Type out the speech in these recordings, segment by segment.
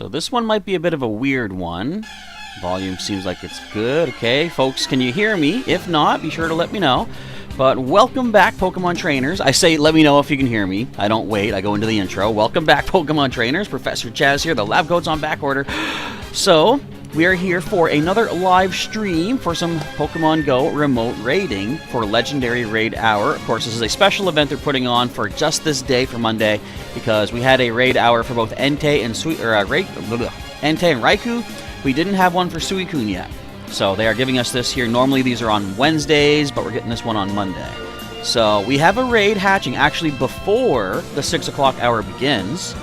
So this one might be a bit of a weird one. Volume seems like it's good. Okay, folks, can you hear me? If not, be sure to let me know. But welcome back, Pokemon trainers. I say let me know if you can hear me. I don't wait. I go into the intro. Welcome back, Pokemon trainers. Professor Chaz here. The lab coat's on back order. So we are here for another live stream for some Pokemon Go remote raiding for Legendary Raid Hour. Of course, this is a special event they're putting on for just this day, for Monday, because we had a raid hour for both Entei and Raikou. We didn't have one for Suicune yet. So they are giving us this here. Normally these are on Wednesdays, but we're getting this one on Monday. So we have a raid hatching actually before the 6 o'clock hour begins.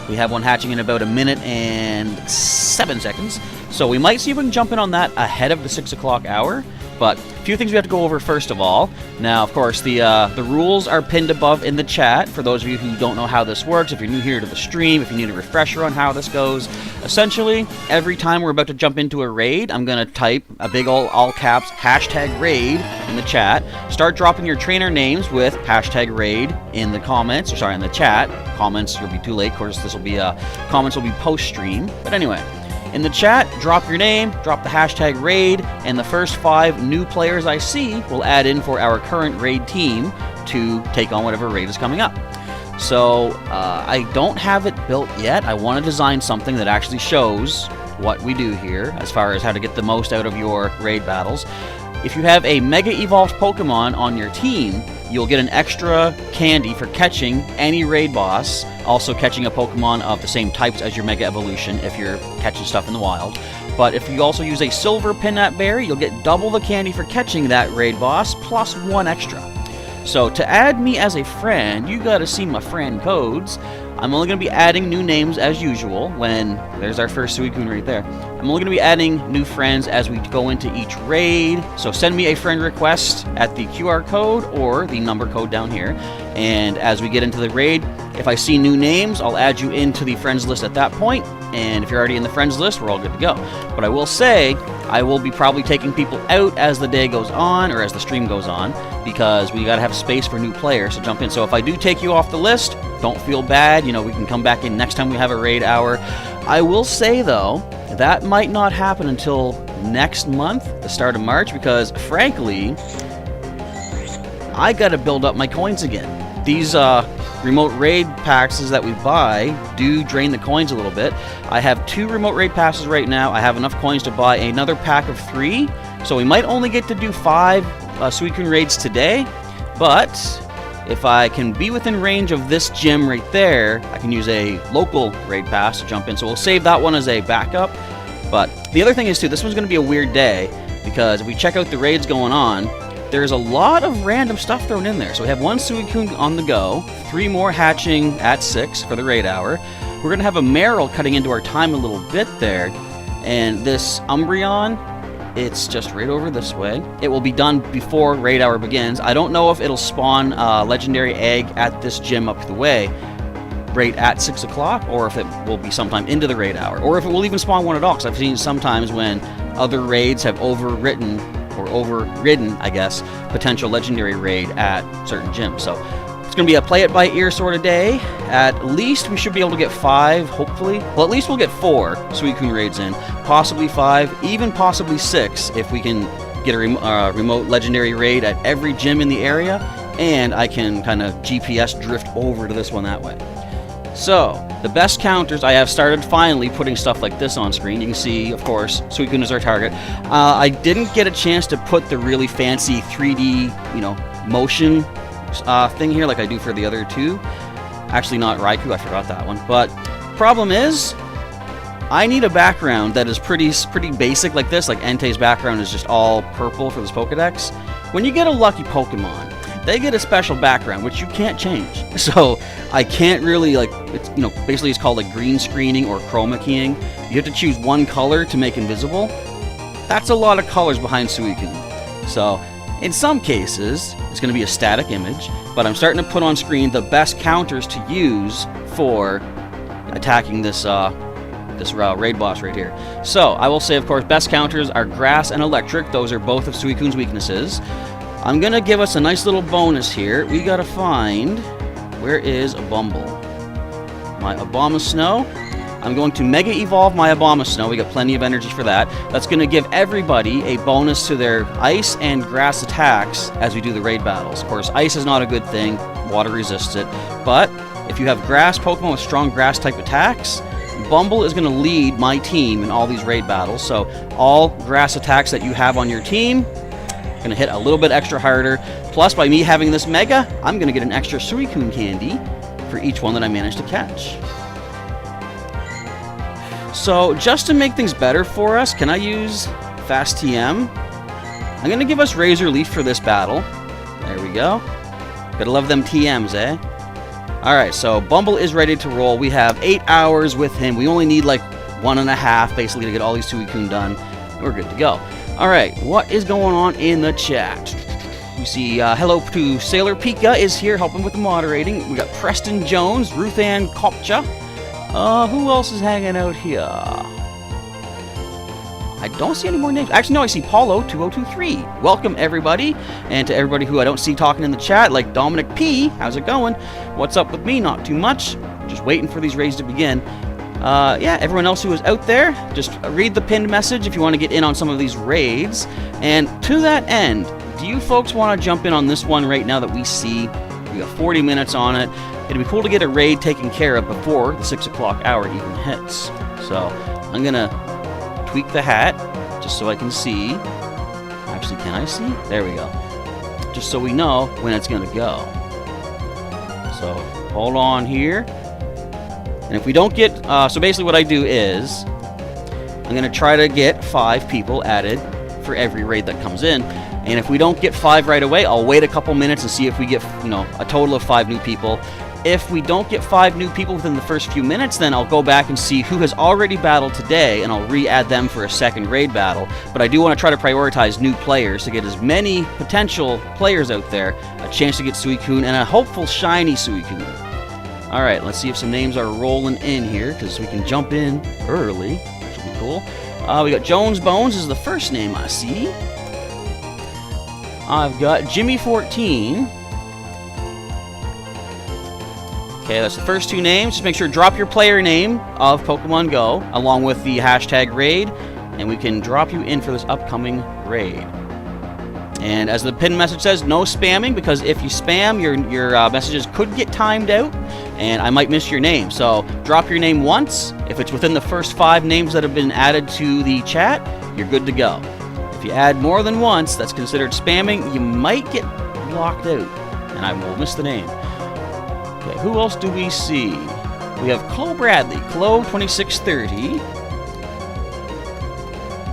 We have one hatching in about 1 minute and 7 seconds. So we might see if we can jump in on that ahead of the 6 o'clock hour. But a few things we have to go over first of all. Now, of course, the rules are pinned above in the chat. For those of you who don't know how this works, if you're new here to the stream, if you need a refresher on how this goes, essentially, every time we're about to jump into a raid, I'm going to type a big all caps #raid in the chat. Start dropping your trainer names with #raid in the comments, or sorry, in the chat. Comments, you'll be too late. Of course, this will be comments will be post-stream. But anyway, in the chat, drop your name, drop the #raid, and the first 5 new players I see will add in for our current raid team to take on whatever raid is coming up. So, I don't have it built yet. I want to design something that actually shows what we do here as far as how to get the most out of your raid battles. If you have a Mega Evolved Pokemon on your team, you'll get an extra candy for catching any raid boss, also catching a Pokemon of the same types as your Mega Evolution if you're catching stuff in the wild. But if you also use a Silver Pinat Berry, you'll get double the candy for catching that raid boss, plus 1 extra. So to add me as a friend, you gotta see my friend codes. I'm only going to be adding new names as usual when there's our first Suicune right there. I'm only going to be adding new friends as we go into each raid. So send me a friend request at the QR code or the number code down here. And as we get into the raid, if I see new names, I'll add you into the friends list at that point. And if you're already in the friends list, we're all good to go. But I will say, I will be probably taking people out as the day goes on, or as the stream goes on, because we gotta have space for new players to jump in. So if I do take you off the list, don't feel bad. You know, we can come back in next time we have a raid hour. I will say though, that might not happen until next month, the start of March, because frankly, I gotta build up my coins again. These remote raid passes that we buy do drain the coins a little bit. I have 2 remote raid passes right now. I have enough coins to buy another pack of 3, so we might only get to do 5 Suicune raids today, but if I can be within range of this gym right there, I can use a local raid pass to jump in, so we'll save that one as a backup. But the other thing is too, this one's going to be a weird day, because if we check out the raids going on, there's a lot of random stuff thrown in there. So we have 1 Suicune on the go, 3 more hatching at 6 for the raid hour. We're going to have a Meryl cutting into our time a little bit there. And this Umbreon, it's just right over this way. It will be done before raid hour begins. I don't know if it'll spawn a legendary egg at this gym up the way right at 6 o'clock, or if it will be sometime into the raid hour, or if it will even spawn one at all, because I've seen sometimes when other raids have overridden, I guess, potential legendary raid at certain gyms. So it's going to be a play it by ear sort of day. At least we should be able to get 5, hopefully. Well, at least we'll get 4 Suicune raids in, possibly 5, even possibly 6 if we can get a remote legendary raid at every gym in the area, and I can kind of GPS drift over to this one that way. So, the best counters, I have started finally putting stuff like this on screen. You can see, of course, Suicune is our target. I didn't get a chance to put the really fancy 3D, motion thing here like I do for the other 2. Actually, not Raikou, I forgot that one. But, problem is, I need a background that is pretty basic like this. Like Entei's background is just all purple for this Pokedex. When you get a lucky Pokemon, they get a special background, which you can't change. So I can't really, basically it's called like green screening or chroma keying. You have to choose one color to make invisible. That's a lot of colors behind Suicune. So in some cases, it's going to be a static image, but I'm starting to put on screen the best counters to use for attacking this raid boss right here. So I will say, of course, best counters are grass and electric. Those are both of Suicune's weaknesses. I'm going to give us a nice little bonus here. We got to find, where is Bumble? My Abomasnow. I'm going to Mega Evolve my Abomasnow. We got plenty of energy for that. That's going to give everybody a bonus to their ice and grass attacks as we do the raid battles. Of course, ice is not a good thing. Water resists it. But if you have grass Pokemon with strong grass type attacks, Bumble is going to lead my team in all these raid battles. So all grass attacks that you have on your team going to hit a little bit extra harder. Plus, by me having this Mega, I'm going to get an extra Suicune candy for each one that I manage to catch. So, just to make things better for us, can I use Fast TM? I'm going to give us Razor Leaf for this battle. There we go. Gotta love them TMs, eh? Alright, so Bumble is ready to roll. We have 8 hours with him. We only need like 1.5 basically to get all these Suicune done. We're good to go. Alright, what is going on in the chat? We see hello to Sailor Pika is here helping with the moderating. We got Preston Jones, Ruth Ann Kopcha. Who else is hanging out here? I don't see any more names. Actually, no, I see Paulo 2023. Welcome, everybody. And to everybody who I don't see talking in the chat, like Dominic P. How's it going? What's up with me? Not too much. Just waiting for these raids to begin. Yeah, everyone else who is out there, just read the pinned message if you want to get in on some of these raids. And to that end, do you folks want to jump in on this one right now that we see? We got 40 minutes on it. It'd be cool to get a raid taken care of before the 6 o'clock hour even hits. So I'm going to tweak the hat just so I can see. Actually, can I see? There we go. Just so we know when it's going to go. So hold on here. And if we don't get... so basically what I do is I'm going to try to get 5 people added for every raid that comes in. And if we don't get 5 right away, I'll wait a couple minutes and see if we get, a total of 5 new people. If we don't get 5 new people within the first few minutes, then I'll go back and see who has already battled today, and I'll re-add them for a second raid battle. But I do want to try to prioritize new players to get as many potential players out there a chance to get Suicune and a hopeful shiny Suicune. Alright, let's see if some names are rolling in here, because we can jump in early, which will be cool. We got Jones Bones is the first name I see. I've got Jimmy14. Okay, that's the first 2 names. Just make sure to drop your player name of Pokemon Go along with the hashtag raid, and we can drop you in for this upcoming raid. And as the pinned message says, no spamming, because if you spam, your messages could get timed out, and I might miss your name. So drop your name once. If it's within the first 5 names that have been added to the chat, you're good to go. If you add more than once, that's considered spamming. You might get blocked out, and I will miss the name. Okay, who else do we see? We have Chloe Bradley, Chloe 2630.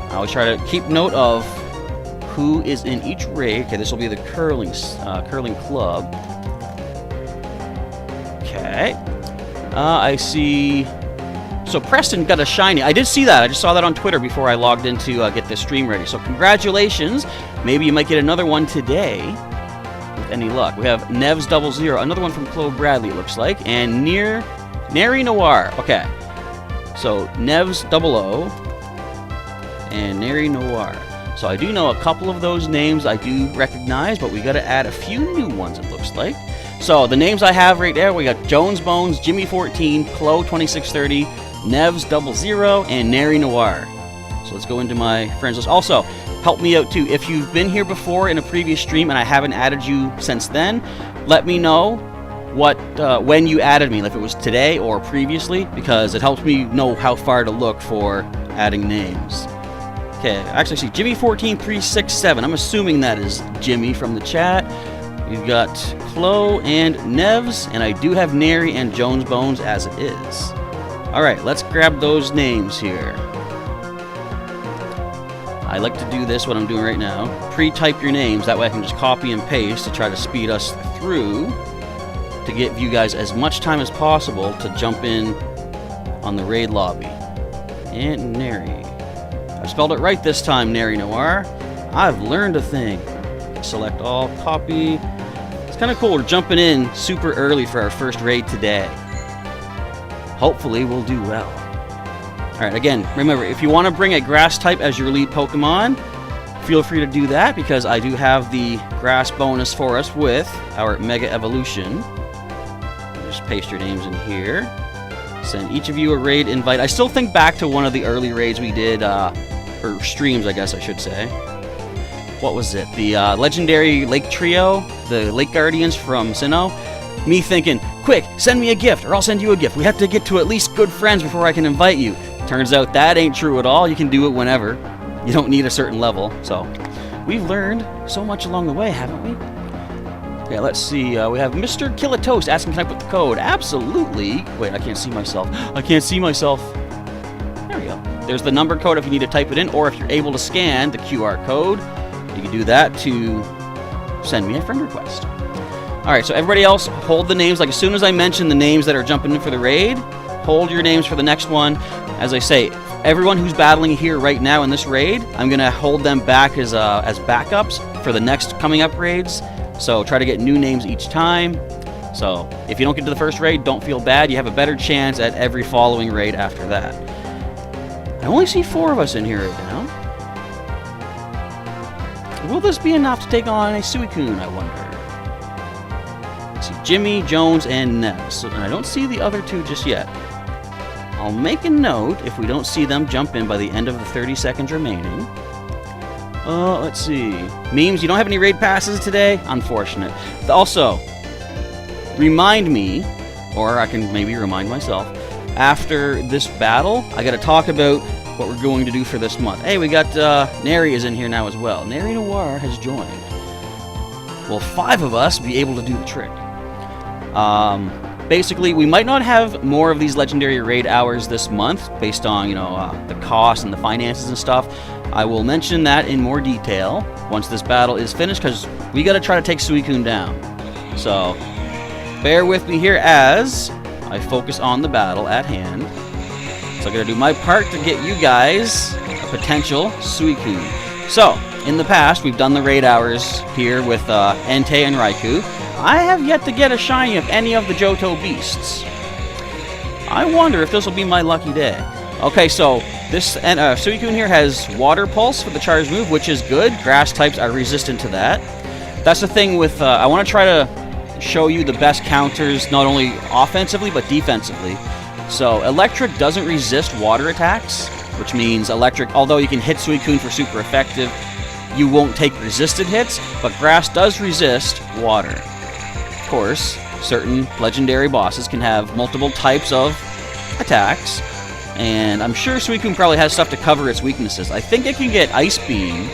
I always try to keep note of who is in each raid. Okay, this will be the curling club. Okay. I see... So Preston got a shiny. I did see that. I just saw that on Twitter before I logged in to get this stream ready. So congratulations. Maybe you might get another one today. With any luck. We have Nevs 00, another one from Chloe Bradley, it looks like, and Neri Noir. Okay, so Nevs 00 and Neri Noir. So I do know a couple of those names I do recognize, but we got to add a few new ones, it looks like. So the names I have right there, we got Jones Bones, Jimmy14, Chloe 2630, Nevs 00, and Neri Noir. So let's go into my friends list. Also, help me out too. If you've been here before in a previous stream and I haven't added you since then, let me know when you added me, if it was today or previously, because it helps me know how far to look for adding names. Okay, I actually see Jimmy14367. I'm assuming that is Jimmy from the chat. We've got Chloe and Nevs, and I do have Neri and Jones Bones as it is. Alright, let's grab those names here. I like to do this, what I'm doing right now. Pre-type your names, that way I can just copy and paste to try to speed us through to give you guys as much time as possible to jump in on the raid lobby. And Neri. I spelled it right this time, Neri Noir. I've learned a thing. Select all, copy. It's kind of cool, we're jumping in super early for our first raid today. Hopefully we'll do well. Alright, again, remember, if you want to bring a grass type as your lead Pokemon, feel free to do that, because I do have the grass bonus for us with our Mega Evolution. Just paste your names in here. Send each of you a raid invite. I still think back to one of the early raids we did, or streams, I guess I should say. What was it? The Legendary Lake Trio, the Lake Guardians from Sinnoh. Me thinking, quick, send me a gift, or I'll send you a gift. We have to get to at least good friends before I can invite you. Turns out that ain't true at all. You can do it whenever. You don't need a certain level. So, we've learned so much along the way, haven't we? Okay, let's see. We have Mr. Killatoast asking, can I put the code? Absolutely. Wait, I can't see myself. I can't see myself. There we go. There's the number code if you need to type it in, or if you're able to scan the QR code, you can do that to send me a friend request. Alright, so everybody else, hold the names. Like, as soon as I mention the names that are jumping in for the raid, hold your names for the next one. As I say, everyone who's battling here right now in this raid, I'm going to hold them back as backups for the next coming up raids. So try to get new names each time. So if you don't get to the first raid, don't feel bad. You have a better chance at every following raid after that. I only see 4 of us in here right now. Will this be enough to take on a Suicune, I wonder? Let's see, Jimmy, Jones, and Ness. And I don't see the other 2 just yet. I'll make a note if we don't see them jump in by the end of the 30 seconds remaining. Let's see. Memes, you don't have any raid passes today? Unfortunate. Also, remind me, or I can maybe remind myself, after this battle, I gotta talk about what we're going to do for this month. Hey, we got, Nary is in here now as well. Nary Noir has joined. Will 5 of us be able to do the trick? Basically, we might not have more of these legendary raid hours this month, based on, you know, the cost and the finances and stuff. I will mention that in more detail once this battle is finished, because we got to try to take Suicune down. So, bear with me here as I focus on the battle at hand. So I'm going to do my part to get you guys a potential Suicune. So, in the past, we've done the raid hours here with Entei and Raikou. I have yet to get a shiny of any of the Johto beasts. I wonder if this will be my lucky day. Okay, so this Suicune here has Water Pulse for the charge move, which is good. Grass types are resistant to that. That's the thing with, I want to try to show you the best counters, not only offensively, but defensively. So, Electric doesn't resist water attacks, which means Electric, although you can hit Suicune for super effective, you won't take resisted hits, but Grass does resist water. Of course, certain legendary bosses can have multiple types of attacks, and I'm sure Suicune probably has stuff to cover its weaknesses. I think it can get Ice Beam.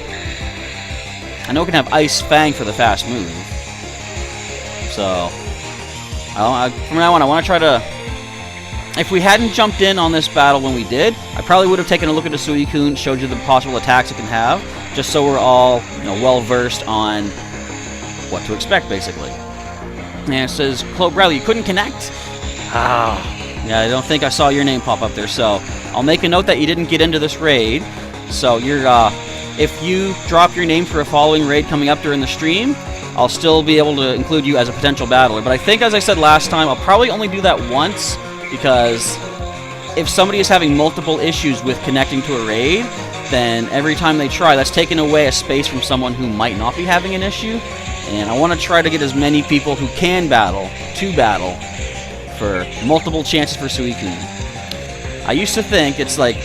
I know it can have Ice Fang for the fast move. So, from now on, I want to try to... If we hadn't jumped in on this battle when we did, I probably would have taken a look at the Suicune, showed you the possible attacks it can have, just so we're all, you know, well-versed on what to expect, basically. And it says, Chloe Bradley, you couldn't connect? Yeah, I don't think I saw your name pop up there, so I'll make a note that you didn't get into this raid. So you're, if you drop your name for a following raid coming up during the stream, I'll still be able to include you as a potential battler. But I think, as I said last time, I'll probably only do that once, because if somebody is having multiple issues with connecting to a raid, then every time they try, that's taking away a space from someone who might not be having an issue. And I want to try to get as many people who can battle to battle for multiple chances for Suicune. I used to think it's like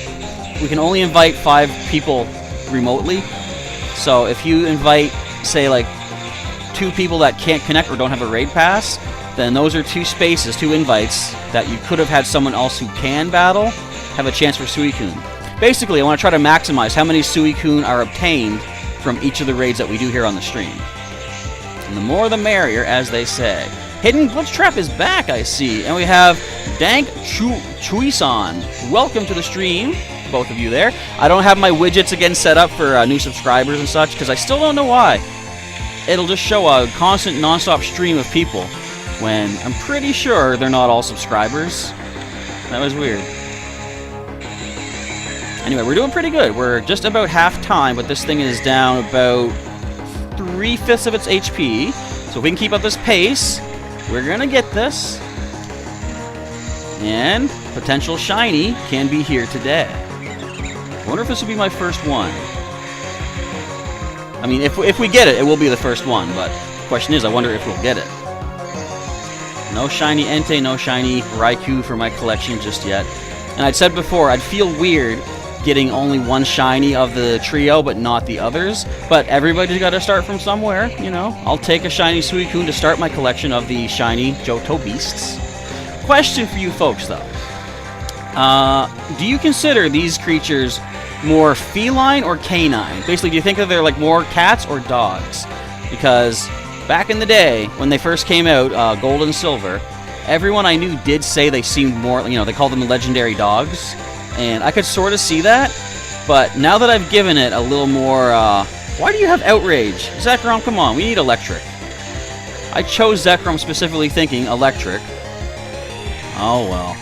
we can only invite 5 people remotely. So if you invite, say, like 2 people that can't connect or don't have a raid pass, then those are 2 spaces, 2 invites that you could have had someone else who can battle have a chance for Suicune. Basically, I want to try to maximize how many Suicune are obtained from each of the raids that we do here on the stream. And the more the merrier, as they say. Hidden Glitch Trap is back, I see. And we have Dank Chuisan. Welcome to the stream, both of you there. I don't have my widgets again set up for new subscribers and such, because I still don't know why. It'll just show a constant, non-stop stream of people, when I'm pretty sure they're not all subscribers. That was weird. Anyway, we're doing pretty good. We're just about half time, but this thing is down about 3/5 of its HP. So if we can keep up this pace, we're gonna get this. And potential shiny can be here today. I wonder if this will be my first one. I mean, if we get it, it will be the first one, but the question is, I wonder if we'll get it. No shiny Entei, no shiny Raikou for my collection just yet. And I'd said before, I'd feel weird getting only one shiny of the trio, but not the others. But everybody's got to start from somewhere, you know. I'll take a shiny Suicune to start my collection of the shiny Johto beasts. Question for you folks, though. Do you consider these creatures more feline or canine? Basically, do you think that they're like more cats or dogs? Because back in the day, when they first came out, Gold and Silver, everyone I knew did say they seemed more, you know, they called them legendary dogs. And I could sort of see that, but now that I've given it a little more, why do you have Outrage? Zekrom, come on, we need Electric. I chose Zekrom specifically thinking Electric. Oh well.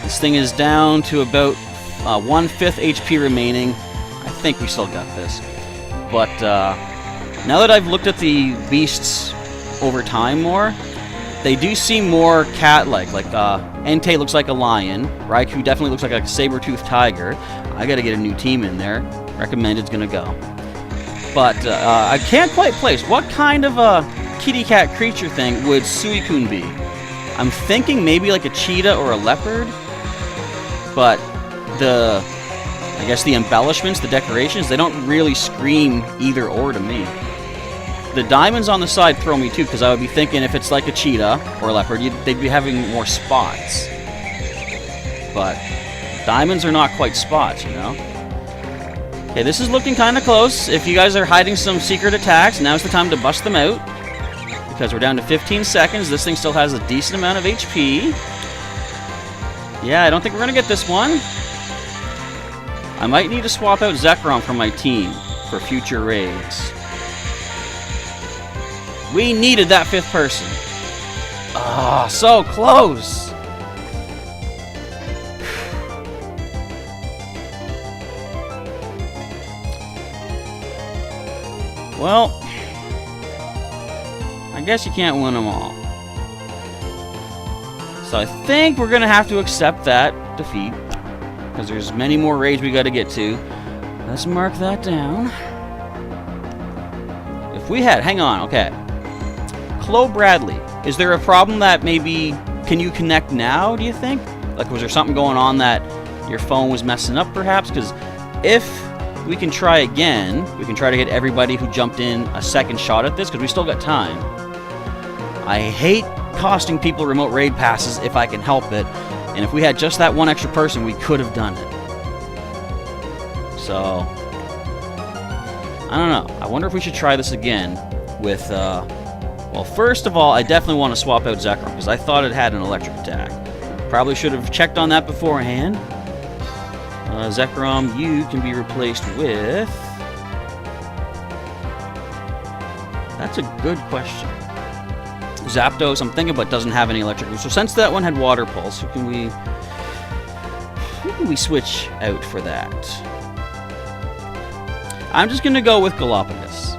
This thing is down to about 1/5 HP remaining. I think we still got this. But now that I've looked at the beasts over time more, they do seem more cat-like. Like, Entei looks like a lion. Raikou definitely looks like a saber-toothed tiger. I gotta get a new team in there. Recommended's gonna go. But, I can't quite place. What kind of a kitty cat creature thing would Suicune be? I'm thinking maybe like a cheetah or a leopard. But I guess the embellishments, the decorations, they don't really scream either or to me. The diamonds on the side throw me too, because I would be thinking if it's like a cheetah or a leopard, they'd be having more spots. But diamonds are not quite spots, you know? Okay, this is looking kind of close. If you guys are hiding some secret attacks, now's the time to bust them out. Because we're down to 15 seconds. This thing still has a decent amount of HP. Yeah, I don't think we're going to get this one. I might need to swap out Zekrom from my team for future raids. We needed that 5th person. Ah, so close. Well, I guess you can't win them all. So I think we're going to have to accept that defeat, because there's many more raids we got to get to. Let's mark that down. If we had, hang on, okay. Chloe Bradley, is there a problem that maybe, can you connect now, do you think? Like, was there something going on that your phone was messing up, perhaps? Because if we can try again, we can try to get everybody who jumped in a second shot at this, because we still got time. I hate costing people remote raid passes if I can help it, and if we had just that one extra person, we could have done it. So, I don't know. I wonder if we should try this again with, well, first of all, I definitely want to swap out Zekrom, because I thought it had an electric attack. Probably should have checked on that beforehand. Zekrom, you can be replaced with... That's a good question. Zapdos, I'm thinking, but doesn't have any electric. So since that one had Water Pulse, who can we switch out for that? I'm just going to go with Galapagos,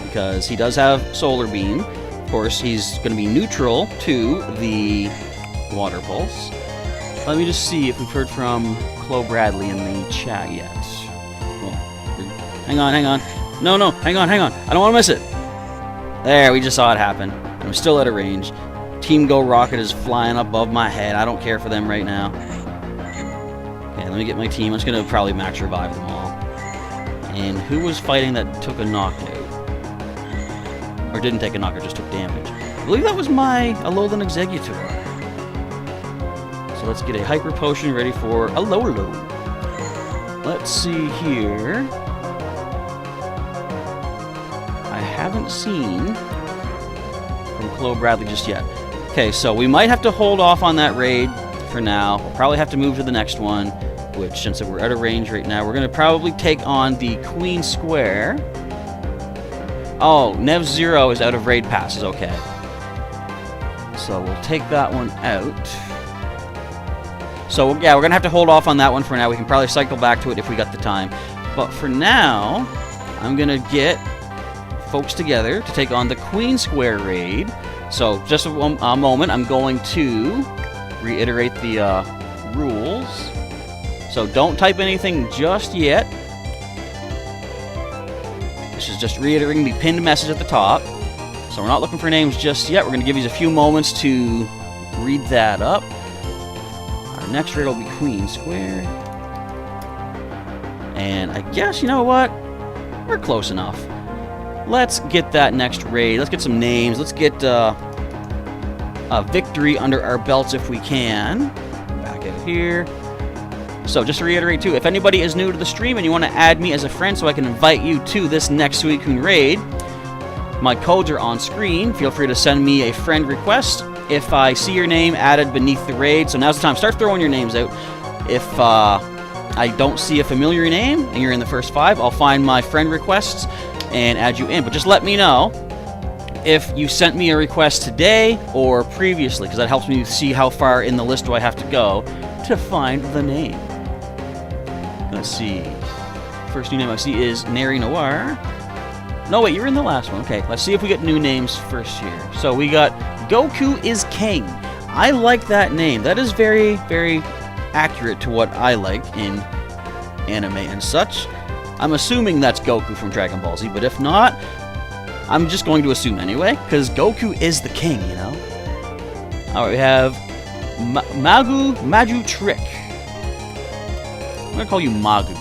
because he does have Solar Beam. Of course, he's going to be neutral to the Water Pulse. Let me just see if we've heard from Chloe Bradley in the chat yet. Well, hang on. No, hang on. I don't want to miss it. There, we just saw it happen. I'm still out of range. Team Go Rocket is flying above my head. I don't care for them right now. Okay, let me get my team. I'm just going to probably max revive them all. And who was fighting that took a knockout? Or didn't take a knockout, just took damage. I believe that was my Alolan Exeggutor. So let's get a Hyper Potion ready for Alola. Let's see here. I haven't seen from Chloe Bradley just yet. Okay, so we might have to hold off on that raid for now. We'll probably have to move to the next one, which, since we're out of range right now, we're going to probably take on the Queen Square. Oh, Nev Zero is out of raid passes, okay. So we'll take that one out. So, yeah, we're going to have to hold off on that one for now. We can probably cycle back to it if we got the time. But for now, I'm going to get folks together to take on the Queen Square raid. So, just a moment, I'm going to reiterate the rules. So, don't type anything just yet. This is just reiterating the pinned message at the top. So we're not looking for names just yet. We're going to give you a few moments to read that up. Our next raid will be Queen Square. And I guess, you know what? We're close enough. Let's get that next raid. Let's get some names. Let's get a victory under our belts if we can. Back out here. So just to reiterate too, if anybody is new to the stream and you want to add me as a friend so I can invite you to this next Suicune raid, my codes are on screen. Feel free to send me a friend request if I see your name added beneath the raid. So now's the time. Start throwing your names out. If I don't see a familiar name and you're in the first 5, I'll find my friend requests and add you in. But just let me know if you sent me a request today or previously, because that helps me see how far in the list do I have to go to find the name. Let's see. First new name I see is Neri Noir. No, wait, you're in the last one. Okay, let's see if we get new names first here. So we got Goku is King. I like that name. That is very, very accurate to what I like in anime and such. I'm assuming that's Goku from Dragon Ball Z, but if not, I'm just going to assume anyway, because Goku is the king, you know? Alright, we have Maju Trick. I'm going to call you Magu.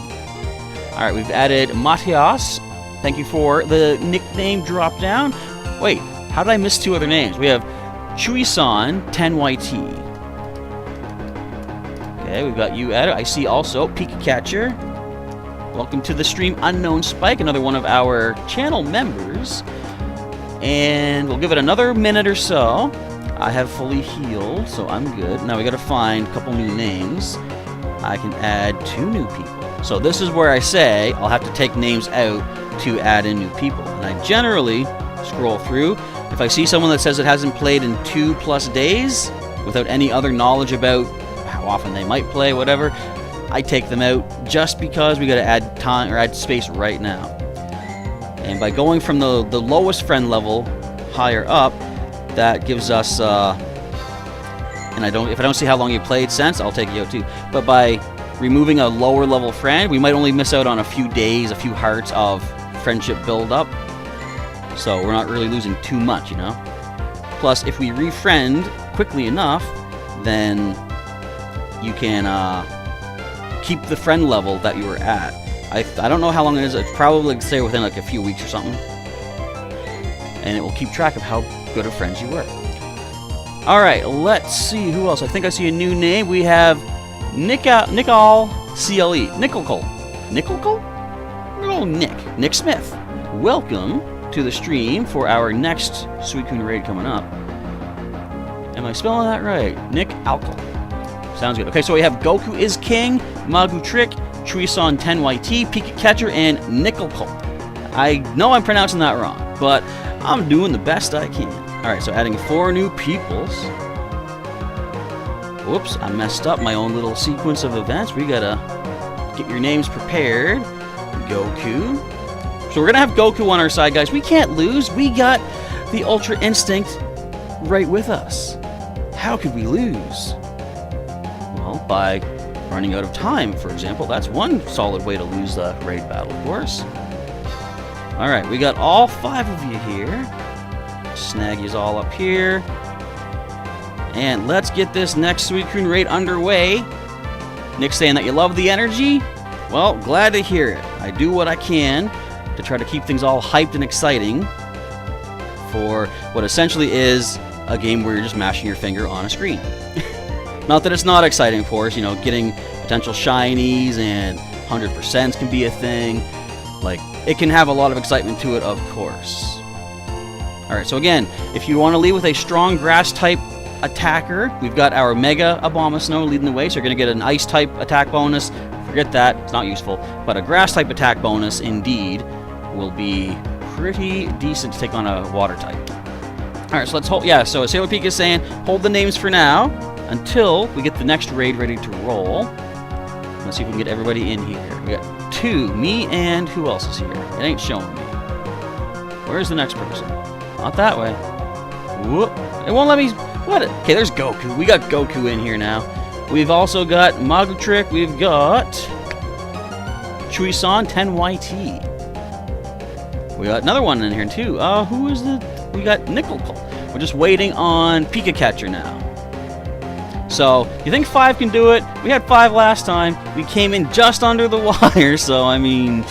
Alright, we've added Matias. Thank you for the nickname drop down. Wait, how did I miss 2 other names? We have Chuisan 10YT. Okay, we've got you added. I see also Pikachu. Welcome to the stream, Unknown Spike, another one of our channel members. And we'll give it another minute or so. I have fully healed, so I'm good. Now we gotta find a couple new names. I can add 2 new people. So this is where I say I'll have to take names out to add in new people. And I generally scroll through. If I see someone that says it hasn't played in 2+ days, without any other knowledge about how often they might play, whatever, I take them out just because we got to add time or add space right now. And by going from the lowest friend level higher up, that gives us and if I don't see how long you played since, I'll take you out too. But by removing a lower level friend, we might only miss out on a few days, a few hearts of friendship build up. So we're not really losing too much, you know. Plus, if we refriend quickly enough, then you can keep the friend level that you were at. I don't know how long it is. It's probably stay within like a few weeks or something. And it will keep track of how good of friends you were. Alright, let's see who else. I think I see a new name. We have Nicol CLE. Nick Smith. Welcome to the stream for our next Suicune raid coming up. Am I spelling that right? Nick Alcal. Sounds good. Okay, so we have Goku is King, Magu Trick, Chuisan 10YT, Pikachu, and Nickelcole. I know I'm pronouncing that wrong, but I'm doing the best I can. Alright, so adding 4 new peoples. Whoops, I messed up my own little sequence of events. We gotta get your names prepared. Goku. So we're gonna have Goku on our side, guys. We can't lose. We got the Ultra Instinct right with us. How could we lose? Well, by running out of time, for example. That's one solid way to lose the raid battle, of course. Alright, we got all 5 of you here. Snag yous all up here. And let's get this next Suicune raid underway. Nick saying that you love the energy. Well, glad to hear it. I do what I can to try to keep things all hyped and exciting for what essentially is a game where you're just mashing your finger on a screen. Not that it's not exciting, of course. You know, getting potential shinies and 100% can be a thing. Like, it can have a lot of excitement to it, of course. Alright, so again, if you want to lead with a strong grass-type attacker, we've got our Mega Abomasnow leading the way, so you're going to get an Ice-type attack bonus. Forget that, it's not useful. But a Grass-type attack bonus, indeed, will be pretty decent to take on a Water-type. Alright, so let's hold... Yeah, so as Sailor Peak is saying, hold the names for now until we get the next raid ready to roll. Let's see if we can get everybody in here. We got 2, me and who else is here? It ain't showing me. Where's the next person? Not that way. Whoop. It won't let me... What? Okay, there's Goku. We got Goku in here now. We've also got Magu Trick. We've got Chuisan 10YT. We got another one in here too. Who is the we got Nickel Pull. We're just waiting on Pika Catcher now. So, you think 5 can do it? We had 5 last time. We came in just under the wire, so I mean...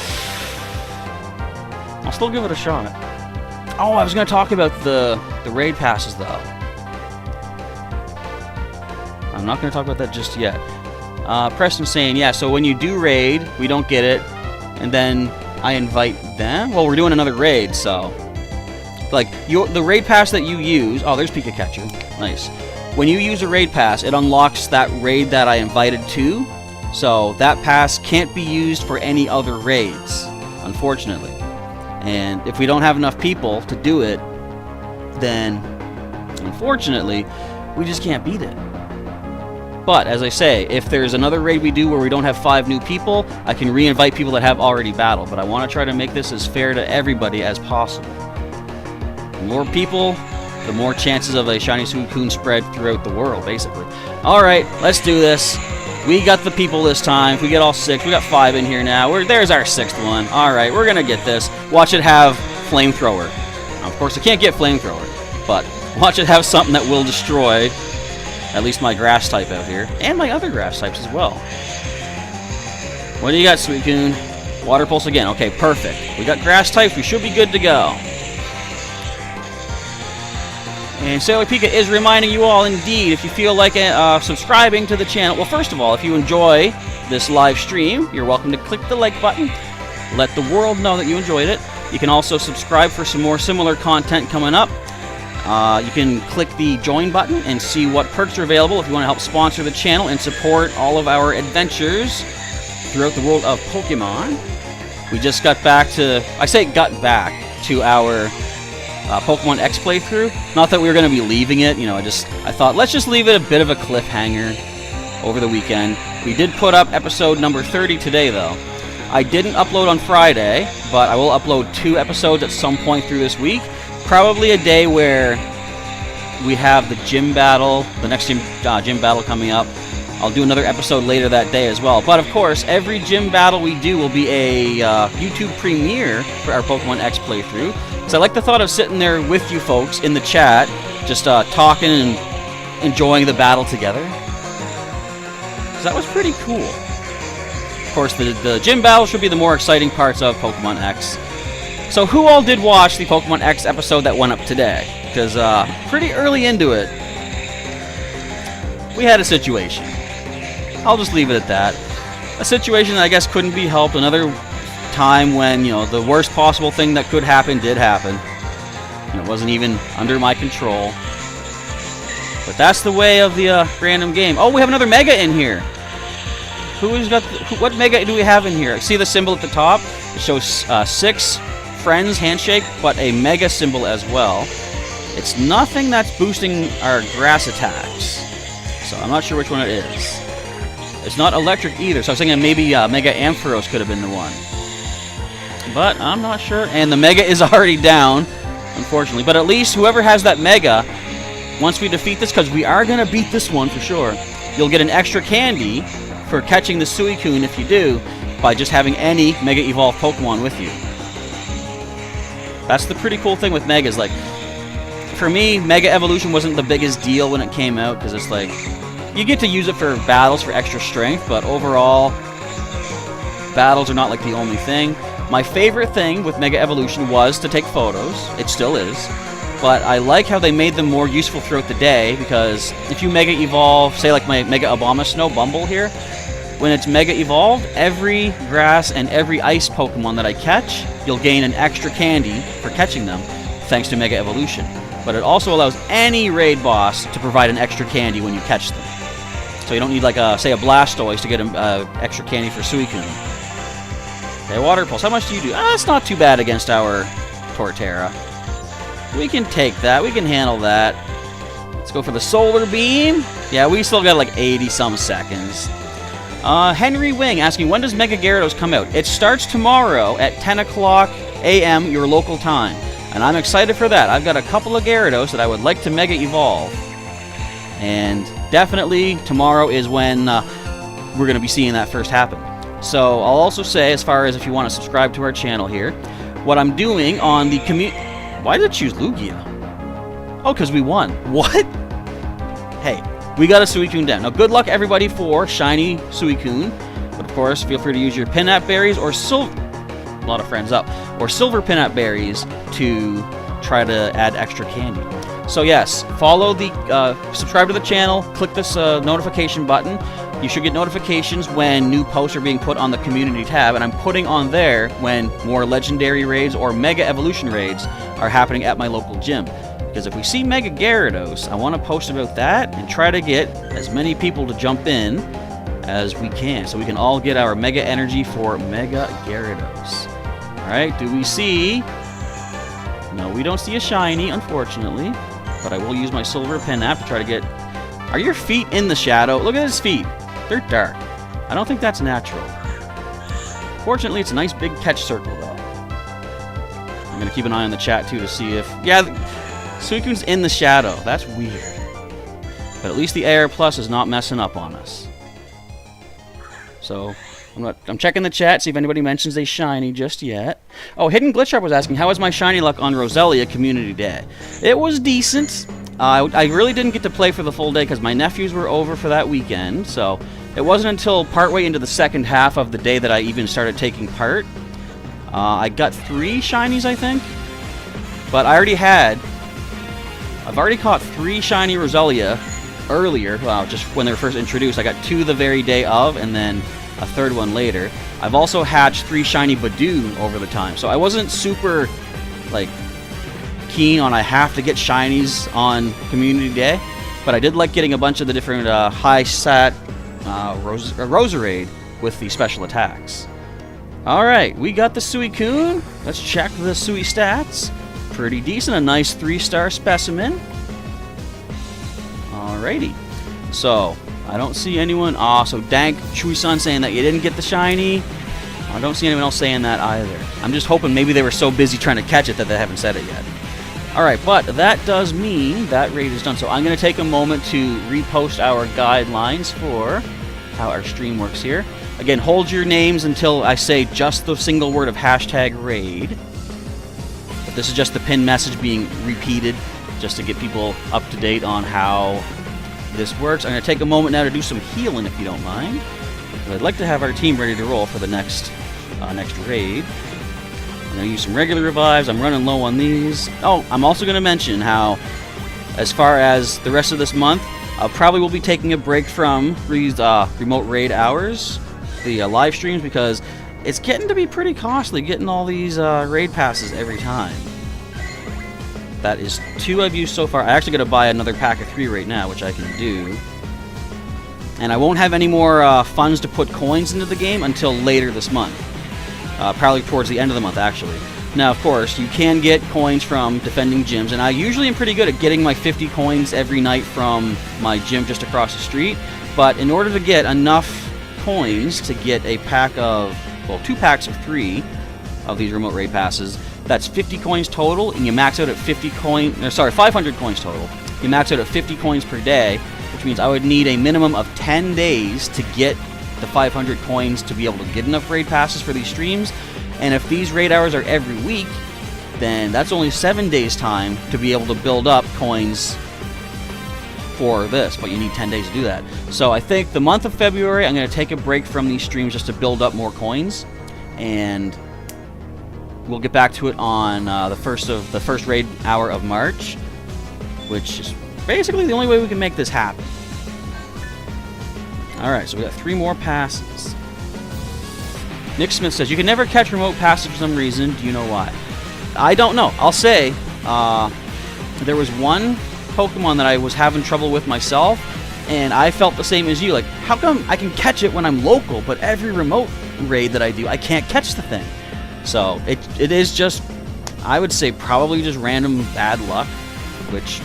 I'll still give it a shot. Oh, I was going to talk about the raid passes, though. I'm not going to talk about that just yet. Preston's saying, yeah, so when you do raid, we don't get it, and then I invite them? Well, we're doing another raid, so... Like, the raid pass that you use... Oh, there's Pika Catcher. Nice. When you use a raid pass, it unlocks that raid that I invited to, so that pass can't be used for any other raids, unfortunately. And if we don't have enough people to do it, then, unfortunately, we just can't beat it. But, as I say, if there's another raid we do where we don't have 5 new people, I can re-invite people that have already battled. But I want to try to make this as fair to everybody as possible. The more people, the more chances of a shiny Suicune spread throughout the world, basically. Alright, let's do this. We got the people this time. If we get all 6, we got 5 in here now. There's our 6th one. Alright, we're going to get this. Watch it have Flamethrower. Now, of course, I can't get Flamethrower, but watch it have something that will destroy at least my grass type out here, and my other grass types as well. What do you got, Suicune? Water Pulse again. Okay, perfect. We got grass types. We should be good to go. And Sailor Pika is reminding you all, indeed, if you feel like subscribing to the channel. Well, first of all, if you enjoy this live stream, you're welcome to click the like button. Let the world know that you enjoyed it. You can also subscribe for some more similar content coming up. You can click the join button and see what perks are available if you want to help sponsor the channel and support all of our adventures throughout the world of Pokemon. We just got back to, I say got back to our Pokemon X playthrough. Not that we were going to be leaving it, you know, I thought let's just leave it a bit of a cliffhanger over the weekend. We did put up episode number 30 today, though. I didn't upload on Friday, but I will upload 2 episodes at some point through this week. Probably a day where we have the gym battle, the next gym battle coming up. I'll do another episode later that day as well. But of course, every gym battle we do will be a YouTube premiere for our Pokemon X playthrough. Because I like the thought of sitting there with you folks in the chat, just talking and enjoying the battle together. Because that was pretty cool. Of course, the gym battle should be the more exciting parts of Pokemon X. So who all did watch the Pokemon X episode that went up today? Because pretty early into it, we had a situation. I'll just leave it at that. A situation that I guess couldn't be helped. Another time when, you know, the worst possible thing that could happen did happen. And it wasn't even under my control. But that's the way of the random game. Oh, we have another Mega in here. Who's got what Mega do we have in here? See the symbol at the top? It shows 6 friends handshake, but a Mega symbol as well. It's nothing that's boosting our grass attacks, so I'm not sure which one it is. It's not electric either, so I was thinking maybe Mega Ampharos could have been the one, but I'm not sure. And the Mega is already down, unfortunately, but at least whoever has that Mega, once we defeat this, because we are going to beat this one for sure, you'll get an extra candy for catching the Suicune if you do, by just having any Mega Evolved Pokemon with you. That's the pretty cool thing with Megas. Like, for me, Mega Evolution wasn't the biggest deal when it came out, because it's like, you get to use it for battles for extra strength, but overall, battles are not like the only thing. My favorite thing with Mega Evolution was to take photos. It still is. But I like how they made them more useful throughout the day, because if you Mega Evolve, say like my Mega Abomasnow Bumble here, when it's Mega Evolved, every grass and every ice Pokemon that I catch, you'll gain an extra candy for catching them, thanks to Mega Evolution. But it also allows any raid boss to provide an extra candy when you catch them. So you don't need, like, say, a Blastoise to get an extra candy for Suicune. Okay, Water Pulse. How much do you do? That's not too bad against our Torterra. We can take that. We can handle that. Let's go for the Solar Beam. Yeah, we still got, like, 80-some seconds. Henry Wing asking, when does Mega Gyarados come out? It starts tomorrow at 10 o'clock a.m. your local time. And I'm excited for that. I've got a couple of Gyarados that I would like to Mega Evolve. And definitely tomorrow is when we're going to be seeing that first happen. So I'll also say, as far as if you want to subscribe to our channel here, what I'm doing on the community... Why did it choose Lugia? Oh, because we won. What? Hey, we got a Suicune down. Now, good luck, everybody, for shiny Suicune. But, of course, feel free to use your Pinap Berries or silver... A lot of friends up. Or silver Pinap Berries to try to add extra candy. So, yes, follow the... subscribe to the channel. Click this notification button. You should get notifications when new posts are being put on the community tab, and I'm putting on there when more legendary raids or mega evolution raids are happening at my local gym. Because if we see Mega Gyarados, I want to post about that and try to get as many people to jump in as we can, so we can all get our mega energy for Mega Gyarados. Alright, do we see... No, we don't see a shiny, unfortunately, but I will use my silver Pinap to try to get... Are your feet in the shadow? Look at his feet. They're dark. I don't think that's natural. Fortunately, it's a nice big catch circle, though. I'm going to keep an eye on the chat, too, to see if... Yeah, Suicune's in the shadow. That's weird. But at least the AR Plus is not messing up on us. So, I'm checking the chat, see if anybody mentions a shiny just yet. Oh, Hidden Glitch Sharp was asking, how was my shiny luck on Roselia Community Day? It was decent. I really didn't get to play for the full day because my nephews were over for that weekend, so it wasn't until partway into the second half of the day that I even started taking part. I got 3 shinies, I think, but I've already caught 3 shiny Roselia earlier, just when they were first introduced. I got 2 the very day of, and then a 3rd one later. I've also hatched 3 shiny Badoon over the time, so I wasn't super, like, keen on I have to get shinies on Community Day, but I did like getting a bunch of the different high stat Roserade with the special attacks. Alright, we got the Suicune. Let's check the Sui stats. Pretty decent, a nice 3-star specimen. Alrighty. So, I don't see anyone... so Dank Chui-san saying that you didn't get the shiny. I don't see anyone else saying that either. I'm just hoping maybe they were so busy trying to catch it that they haven't said it yet. Alright, but that does mean that raid is done. So I'm going to take a moment to repost our guidelines for how our stream works here. Again, hold your names until I say just the single word of #raid. But this is just the pinned message being repeated just to get people up to date on how this works. I'm going to take a moment now to do some healing, if you don't mind. I'd like to have our team ready to roll for the next raid. I'm going to use some regular revives. I'm running low on these. Oh, I'm also going to mention how, as far as the rest of this month, I probably will be taking a break from these remote raid hours, the live streams, because it's getting to be pretty costly getting all these raid passes every time. That is 2 I've used so far. I actually got to buy another pack of 3 right now, which I can do. And I won't have any more funds to put coins into the game until later this month. Probably towards the end of the month, actually. Now, of course, you can get coins from defending gyms, and I usually am pretty good at getting my 50 coins every night from my gym just across the street. But in order to get enough coins to get a pack of, well, 2 packs of 3 of these remote raid passes, that's 50 coins total, and you max out at 500 coins total. You max out at 50 coins per day, which means I would need a minimum of 10 days to get the 500 coins to be able to get enough raid passes for these streams. And if these raid hours are every week, then that's only 7 days time to be able to build up coins for this, but you need 10 days to do that. So I think the month of February, I'm going to take a break from these streams just to build up more coins, and we'll get back to it on the first raid hour of March, which is basically the only way we can make this happen. Alright, so we got 3 more passes. Nick Smith says, you can never catch remote passes for some reason. Do you know why? I don't know. I'll say, there was one Pokemon that I was having trouble with myself, and I felt the same as you. Like, how come I can catch it when I'm local, but every remote raid that I do, I can't catch the thing? So, it is just, I would say, probably just random bad luck, which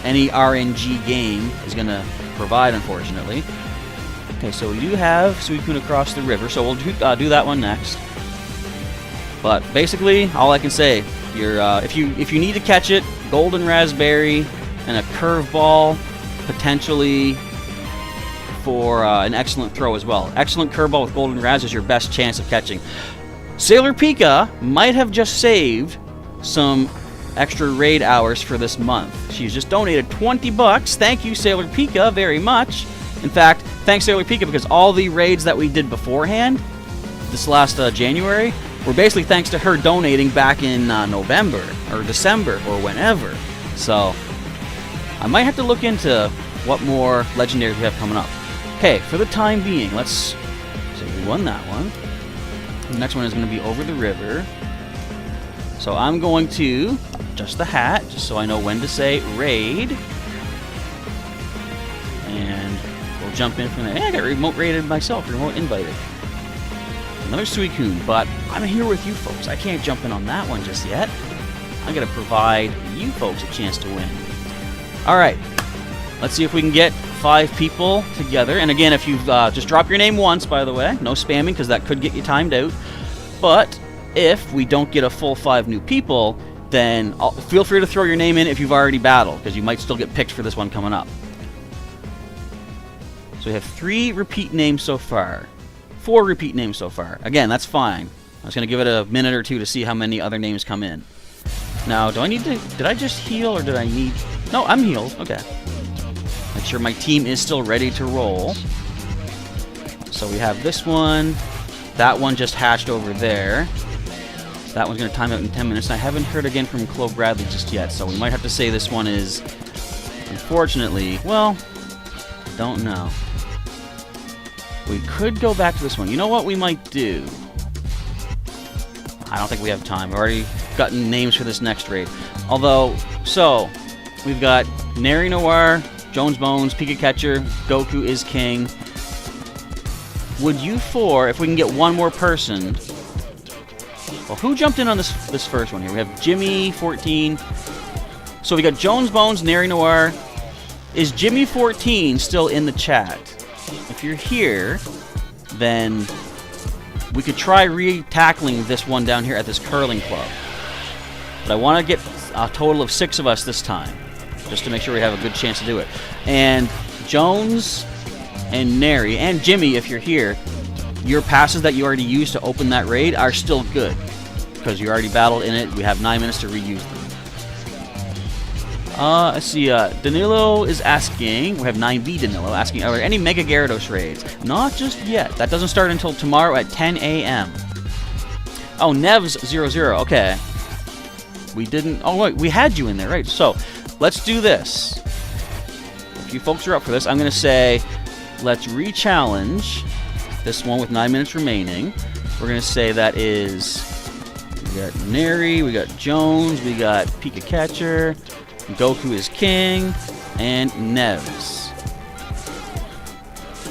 any RNG game is going to provide, unfortunately. Okay, so we do have Suicune across the river, so we'll do that one next. But basically, all I can say, if you need to catch it, Golden Raspberry and a Curveball, potentially for an excellent throw as well. Excellent Curveball with Golden Raz is your best chance of catching. Sailor Pika might have just saved some extra raid hours for this month. She's just donated 20 bucks. Thank you, Sailor Pika, very much. In fact, thanks, Sailor Pika, because all the raids that we did beforehand, this last January, were basically thanks to her donating back in November or December or whenever. So I might have to look into what more legendaries we have coming up. Okay, for the time being, let's say we won that one. The next one is going to be over the river. So I'm going to adjust the hat just so I know when to say raid. And we'll jump in from there. Hey, I got remote raided myself, remote invited. Another Suicune, but I'm here with you folks. I can't jump in on that one just yet. I'm going to provide you folks a chance to win. Alright, let's see if we can get 5 people together. And again, if you've just drop your name once, by the way. No spamming, because that could get you timed out. But if we don't get a full 5 new people, then feel free to throw your name in if you've already battled, because you might still get picked for this one coming up. So we have 3 repeat names so far. 4 repeat names so far. Again, that's fine. I was going to give it a minute or two to see how many other names come in. Now, do I need to... Did I just heal, or did I need... No, I'm healed. Okay. Make sure my team is still ready to roll. So we have this one. That one just hatched over there. That one's going to time out in 10 minutes. And I haven't heard again from Chloe Bradley just yet, so we might have to say this one is... Unfortunately... Well, don't know. We could go back to this one. You know what we might do? I don't think we have time. We've already gotten names for this next raid. Although, so, we've got Nary Noir, Jones Bones, Pika Catcher, Goku is King. Would you 4, if we can get one more person... Well, who jumped in on this first one here? We have Jimmy, 14. So we got Jones Bones, Nary Noir. Is Jimmy 14 still in the chat? If you're here, then we could try re-tackling this one down here at this curling club. But I want to get a total of 6 of us this time, just to make sure we have a good chance to do it. And Jones and Nary and Jimmy, if you're here, your passes that you already used to open that raid are still good, because you already battled in it. We have 9 minutes to reuse them. Let's see, Danilo is asking, we have 9B Danilo asking, are there any Mega Gyarados raids? Not just yet. That doesn't start until tomorrow at 10 a.m. Oh, Nevs00, okay. We didn't, oh wait, we had you in there, right? So, let's do this. If you folks are up for this, I'm going to say, let's re-challenge this one with 9 minutes remaining. We're going to say that is, we got Nary, we got Jones, we got Pika Catcher, Goku is King, and Nevs.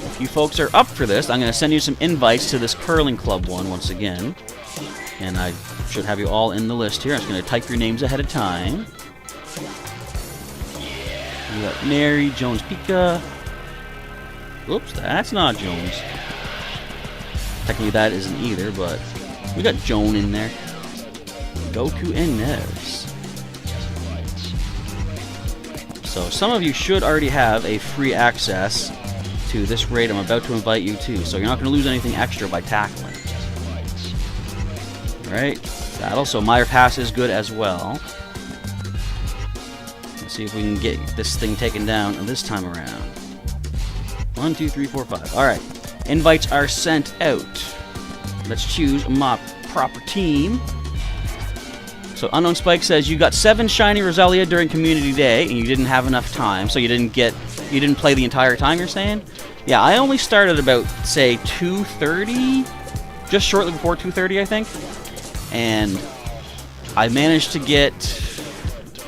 If you folks are up for this, I'm going to send you some invites to this curling club one once again. And I should have you all in the list here. I'm just going to type your names ahead of time. We got Nary, Jones, Pika. Oops, that's not Jones. Technically that isn't either, but we got Joan in there. Goku and Nevs. So some of you should already have a free access to this raid I'm about to invite you to, so you're not going to lose anything extra by tackling. Alright, battle, so my pass is good as well. Let's see if we can get this thing taken down this time around. 1, 2, 3, 4, 5. Alright, invites are sent out. Let's choose my proper team. So Unknown Spike says you got 7 shiny Roselia during Community Day and you didn't have enough time, so you didn't play the entire time, you're saying? Yeah, I only started about, say, 2:30, just shortly before 2:30, I think. And I managed to get,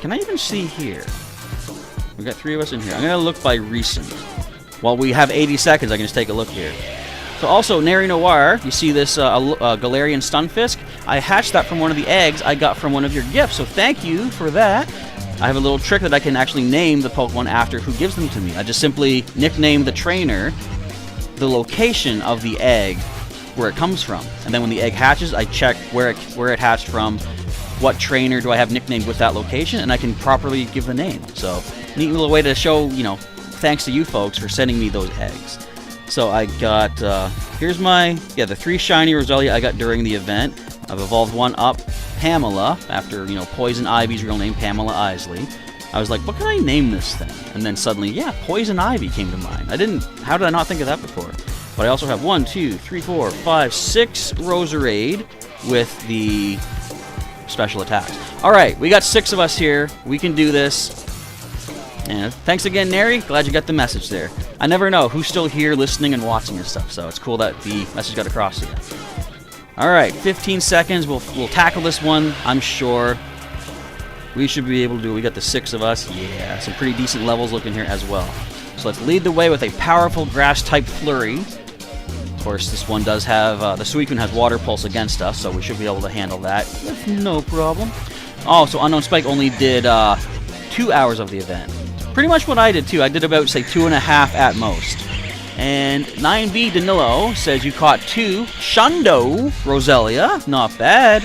can I even see here? We got 3 of us in here. I'm gonna look by recent. While we have 80 seconds, I can just take a look here. So also, Nary Noir, you see this Galarian Stunfisk? I hatched that from one of the eggs I got from one of your gifts, so thank you for that. I have a little trick that I can actually name the Pokemon after who gives them to me. I just simply nickname the trainer the location of the egg where it comes from. And then when the egg hatches, I check where it hatched from, what trainer do I have nicknamed with that location, and I can properly give the name. So, neat little way to show, you know, thanks to you folks for sending me those eggs. So I got, here's my, the 3 shiny Roselia I got during the event. I've evolved one up Pamela, after, you know, Poison Ivy's real name, Pamela Isley. I was like, what can I name this thing? And then suddenly, yeah, Poison Ivy came to mind. How did I not think of that before? But I also have 1, 2, 3, 4, 5, 6 Roserade with the special attacks. Alright, we got 6 of us here. We can do this. And thanks again, Neri. Glad you got the message there. I never know who's still here listening and watching and stuff, so it's cool that the message got across to you. Alright, 15 seconds. We'll tackle this one, I'm sure. We should be able to do it. We got the 6 of us. Yeah, some pretty decent levels looking here as well. So let's lead the way with a powerful grass-type Flurry. Of course, this one does have, the Suicune has Water Pulse against us, so we should be able to handle that with no problem. Oh, so Unknown Spike only did 2 hours of the event. Pretty much what I did, too. I did about, say, 2.5 at most. And 9B Danilo says you caught 2 Shundo Roselia. Not bad.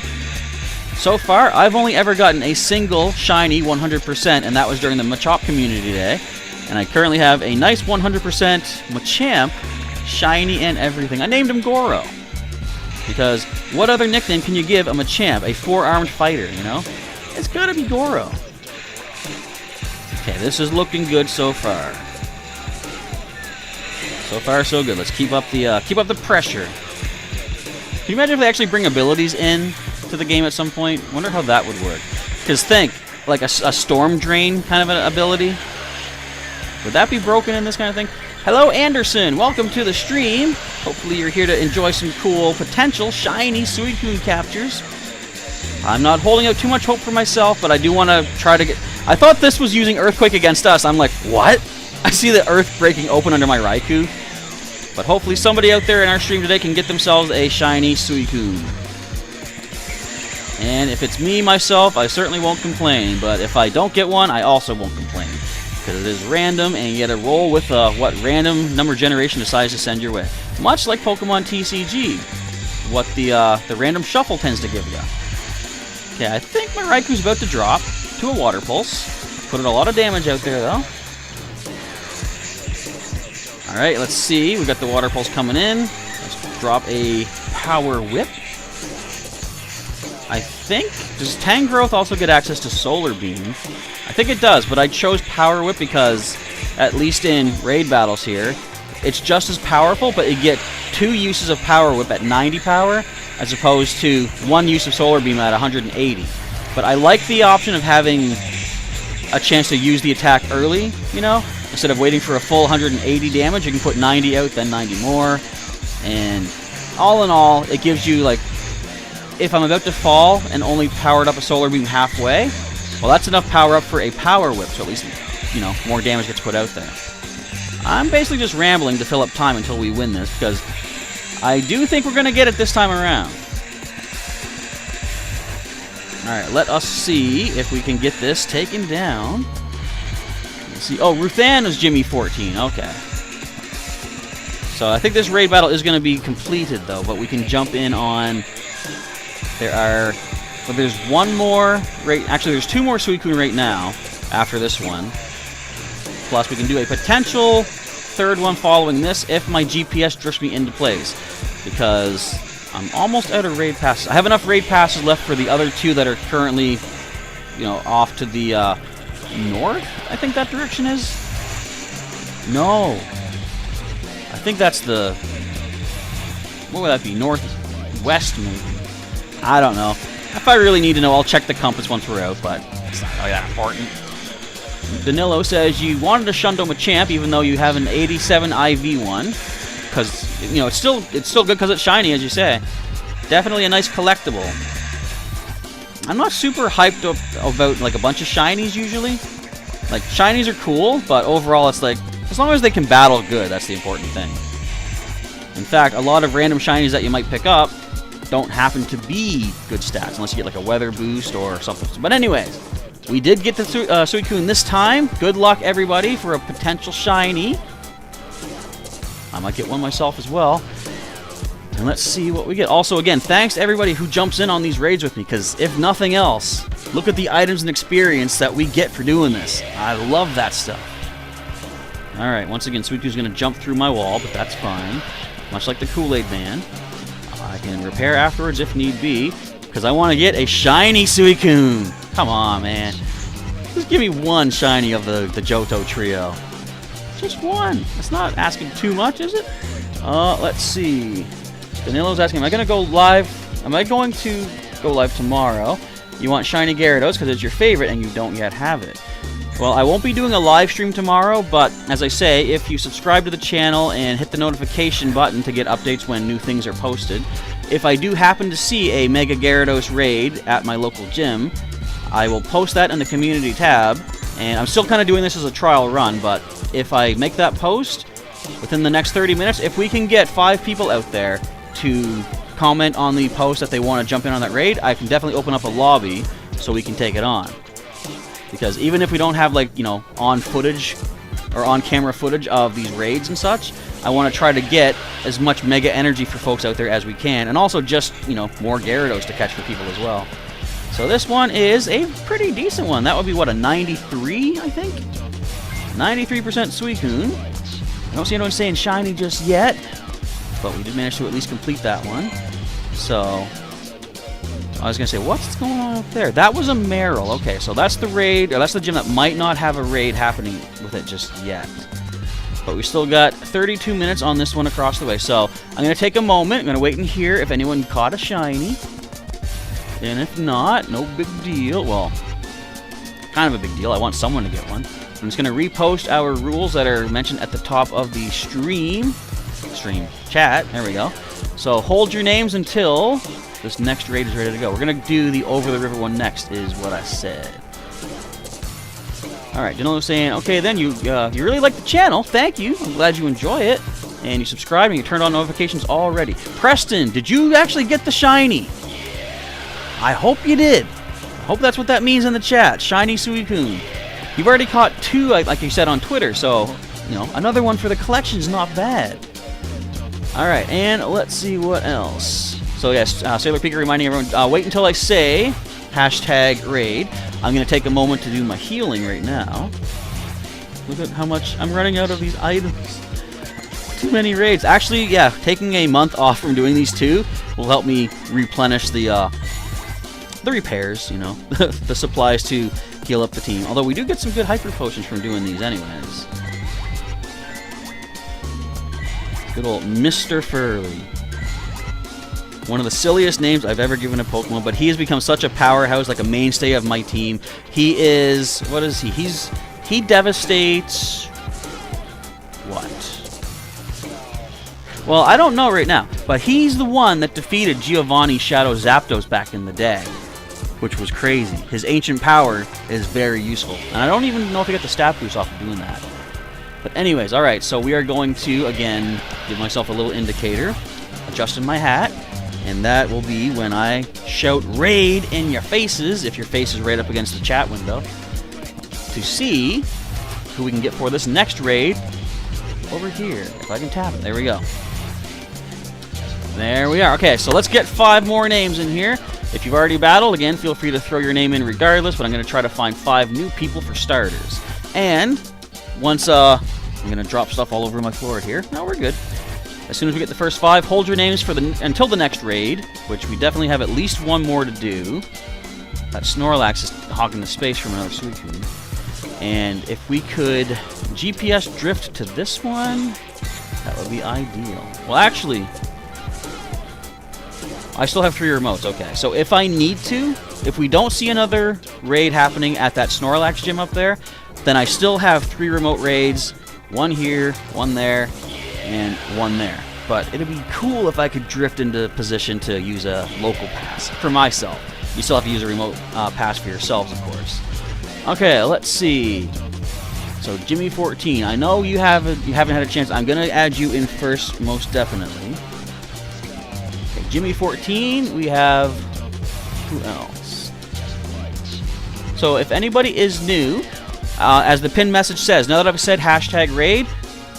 So far, I've only ever gotten a single shiny 100%, and that was during the Machop Community Day. And I currently have a nice 100% Machamp, shiny and everything. I named him Goro. Because what other nickname can you give a Machamp, a 4-armed fighter, you know? It's gotta be Goro. Okay, this is looking good so far. So far, so good. Let's keep up the pressure. Can you imagine if they actually bring abilities in to the game at some point? Wonder how that would work. Because think, like a Storm Drain kind of an ability. Would that be broken in this kind of thing? Hello, Anderson. Welcome to the stream. Hopefully you're here to enjoy some cool, potential, shiny Suicune captures. I'm not holding out too much hope for myself, but I do want to try to get... I thought this was using Earthquake against us. I'm like, what? I see the earth breaking open under my Raikou. But hopefully somebody out there in our stream today can get themselves a shiny Suicune. And if it's me, myself, I certainly won't complain. But if I don't get one, I also won't complain. Because it is random, and you gotta roll with what random number generation decides to send your way. Much like Pokemon TCG. What the random shuffle tends to give you. Okay, I think my Raikou's about to drop to a Water Pulse. Putting a lot of damage out there, though. Alright, let's see. We got the Water Pulse coming in. Let's drop a Power Whip. I think... Does Tangrowth also get access to Solar Beam? I think it does, but I chose Power Whip because, at least in raid battles here, it's just as powerful, but you get 2 uses of Power Whip at 90 power, as opposed to 1 use of Solar Beam at 180. But I like the option of having a chance to use the attack early, you know? Instead of waiting for a full 180 damage, you can put 90 out, then 90 more. And all in all, it gives you, like, if I'm about to fall and only powered up a Solar Beam halfway, well, that's enough power up for a Power Whip, so at least, you know, more damage gets put out there. I'm basically just rambling to fill up time until we win this, because I do think we're going to get it this time around. Alright, let us see if we can get this taken down. Let's see. Oh, Ruthann is Jimmy 14. Okay. So I think this raid battle is going to be completed, though, but we can jump in on... there's one more raid... Actually, there's 2 more Suicune right now after this one. Plus, we can do a potential 3rd one following this if my GPS drifts me into place. Because I'm almost out of raid passes. I have enough raid passes left for the other 2 that are currently, you know, off to the north, I think that direction is. No. I think that's the... What would that be? Northwest, maybe. I don't know. If I really need to know, I'll check the compass once we're out, but it's not really that important. Danilo says you wanted a Shundo Machamp even though you have an 87 IV one. Because, you know, it's still good because it's shiny, as you say. Definitely a nice collectible. I'm not super hyped about, like, a bunch of shinies, usually. Like, shinies are cool, but overall it's like, as long as they can battle good, that's the important thing. In fact, a lot of random shinies that you might pick up don't happen to be good stats, unless you get, like, a weather boost or something. But anyways, we did get the Suicune this time. Good luck, everybody, for a potential shiny. I might get one myself as well. And let's see what we get. Also, again, thanks to everybody who jumps in on these raids with me, because if nothing else, look at the items and experience that we get for doing this. I love that stuff. Alright, once again, Suicune's going to jump through my wall, but that's fine. Much like the Kool-Aid Man. I can repair afterwards if need be, because because I want to get a shiny Suicune. Come on, man. Just give me one shiny of the Johto trio. Just one. That's not asking too much, is it? Let's see. Danilo's asking, am I going to go live? Am I going to go live tomorrow? You want shiny Gyarados because it's your favorite and you don't yet have it. Well, I won't be doing a live stream tomorrow, but as I say, if you subscribe to the channel and hit the notification button to get updates when new things are posted, if I do happen to see a Mega Gyarados raid at my local gym, I will post that in the community tab, and I'm still kind of doing this as a trial run, but if I make that post within the next 30 minutes, if we can get 5 people out there to comment on the post that they want to jump in on that raid, I can definitely open up a lobby so we can take it on. Because even if we don't have, like, you know, on footage or on camera footage of these raids and such, I want to try to get as much Mega Energy for folks out there as we can, and also just, you know, more Gyarados to catch for people as well. So this one is a pretty decent one. That would be, what, a 93, I think? 93% Suicune. I don't see anyone saying shiny just yet, but we did manage to at least complete that one. So, I was going to say, what's going on up there? That was a Meryl. Okay, so that's the raid, or that's the gym that might not have a raid happening with it just yet. But we still got 32 minutes on this one across the way. So, I'm going to take a moment. I'm going to wait and hear if anyone caught a shiny. And if not, no big deal. Well, kind of a big deal. I want someone to get one. I'm just going to repost our rules that are mentioned at the top of the stream chat. There we go. So hold your names until this next raid is ready to go. We're going to do the Over the River one next, is what I said. Alright, Janelle was saying, okay, then you really like the channel. Thank you. I'm glad you enjoy it. And you subscribed and you turned on notifications already. Preston, did you actually get the shiny? I hope you did. I hope that's what that means in the chat. Shiny Suicune. You've already caught 2, like you said on Twitter, so, you know, another one for the collection is not bad. Alright, and let's see what else. So yes, Sailor Peaker reminding everyone, wait until I say #raid. I'm going to take a moment to do my healing right now. Look at how much I'm running out of these items. Too many raids. Actually, yeah, taking a month off from doing these 2 will help me replenish the repairs, you know, the supplies to heal up the team. Although we do get some good hyper potions from doing these anyways. Good old Mr. Furley. One of the silliest names I've ever given a Pokemon, but he has become such a powerhouse, like a mainstay of my team. He is, what is he? He devastates what? Well, I don't know right now, but he's the one that defeated Giovanni Shadow Zapdos back in the day, which was crazy. His ancient power is very useful, and I don't even know if I get the stat boost off of doing that. But anyways, alright, so we are going to, again, give myself a little indicator, adjusting my hat, and that will be when I shout raid in your faces, if your face is right up against the chat window, to see who we can get for this next raid over here. If I can tap it. There we go. There we are. Okay, so let's get 5 more names in here. If you've already battled, again, feel free to throw your name in regardless, but I'm going to try to find 5 new people for starters. And once, I'm going to drop stuff all over my floor here. No, we're good. As soon as we get the first 5, hold your names for until the next raid, which we definitely have at least 1 more to do. That Snorlax is hogging the space from another Suicune. And if we could GPS drift to this one, that would be ideal. Well, actually, I still have 3 remotes. Okay, so if I need to, if we don't see another raid happening at that Snorlax gym up there, then I still have 3 remote raids. 1 here, 1 there, and 1 there. But it'd be cool if I could drift into position to use a local pass for myself. You still have to use a remote pass for yourselves, of course. Okay, let's see. So Jimmy14, I know you haven't had a chance. I'm gonna add you in first, most definitely. Okay, Jimmy14, we have who else? So if anybody is new, as the pinned message says, now that I've said #raid,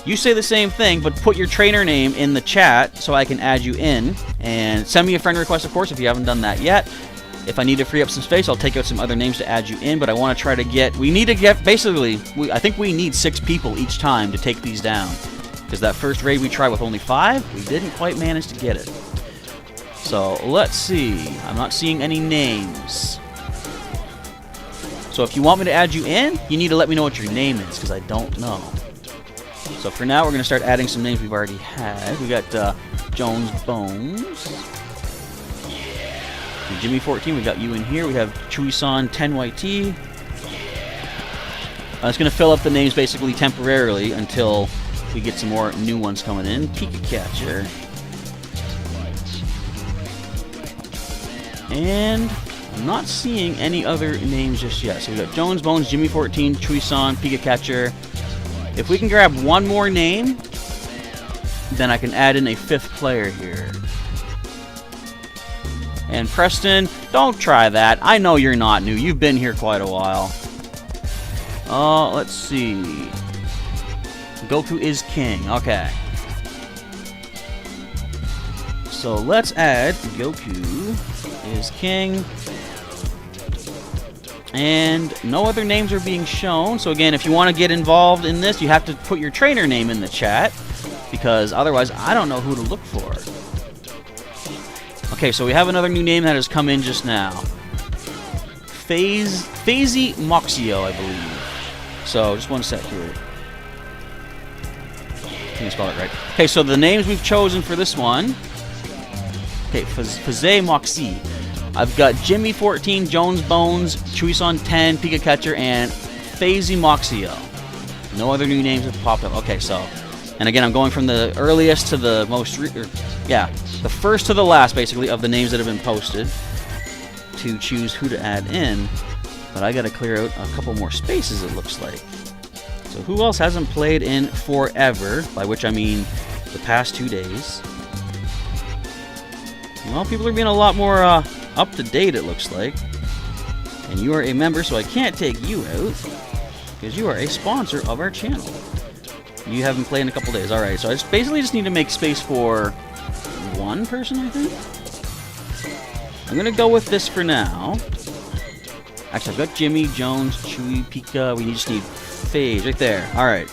you say the same thing, but put your trainer name in the chat so I can add you in. And send me a friend request, of course, if you haven't done that yet. If I need to free up some space, I'll take out some other names to add you in, but I want to try to get... We need to get... Basically, I think we need 6 people each time to take these down. Because that first raid we tried with only 5, we didn't quite manage to get it. So let's see. I'm not seeing any names. So if you want me to add you in, you need to let me know what your name is, because I don't know. So for now, we're going to start adding some names we've already had. We got Jones Bones. And Jimmy 14, we got you in here. We have Chuisan 10YT. It's going to fill up the names basically temporarily until we get some more new ones coming in. Pikachu. And I'm not seeing any other names just yet. So we got Jones Bones, Jimmy 14, Chuisan, Pikachu. If we can grab one more name, then I can add in a 5th player here. And Preston, don't try that. I know you're not new. You've been here quite a while. Let's see. Goku is king. Okay. So let's add Goku is king. And no other names are being shown. So again, if you want to get involved in this, you have to put your trainer name in the chat, because otherwise I don't know who to look for. Okay, so we have another new name that has come in just now. Phasey Moxio, I believe. So just one sec here. Can you spell it right? Okay, so the names we've chosen for this one. Okay, Phasey Moxie. I've got Jimmy 14, Jones Bones, Chuisan 10, Pikachu, and Phasey Moxio. No other new names have popped up. Okay, so, and again, I'm going from the earliest to the most, the first to the last, basically, of the names that have been posted to choose who to add in. But I got to clear out a couple more spaces, it looks like. So who else hasn't played in forever? By which I mean the past 2 days. Well, people are being a lot more up to date, it looks like. And you are a member, so I can't take you out, because you are a sponsor of our channel. You haven't played in a couple days. Alright, so I basically just need to make space for one person, I think. I'm going to go with this for now. Actually, I've got Jimmy, Jones, Chewy, Pika. We just need Phase right there. Alright.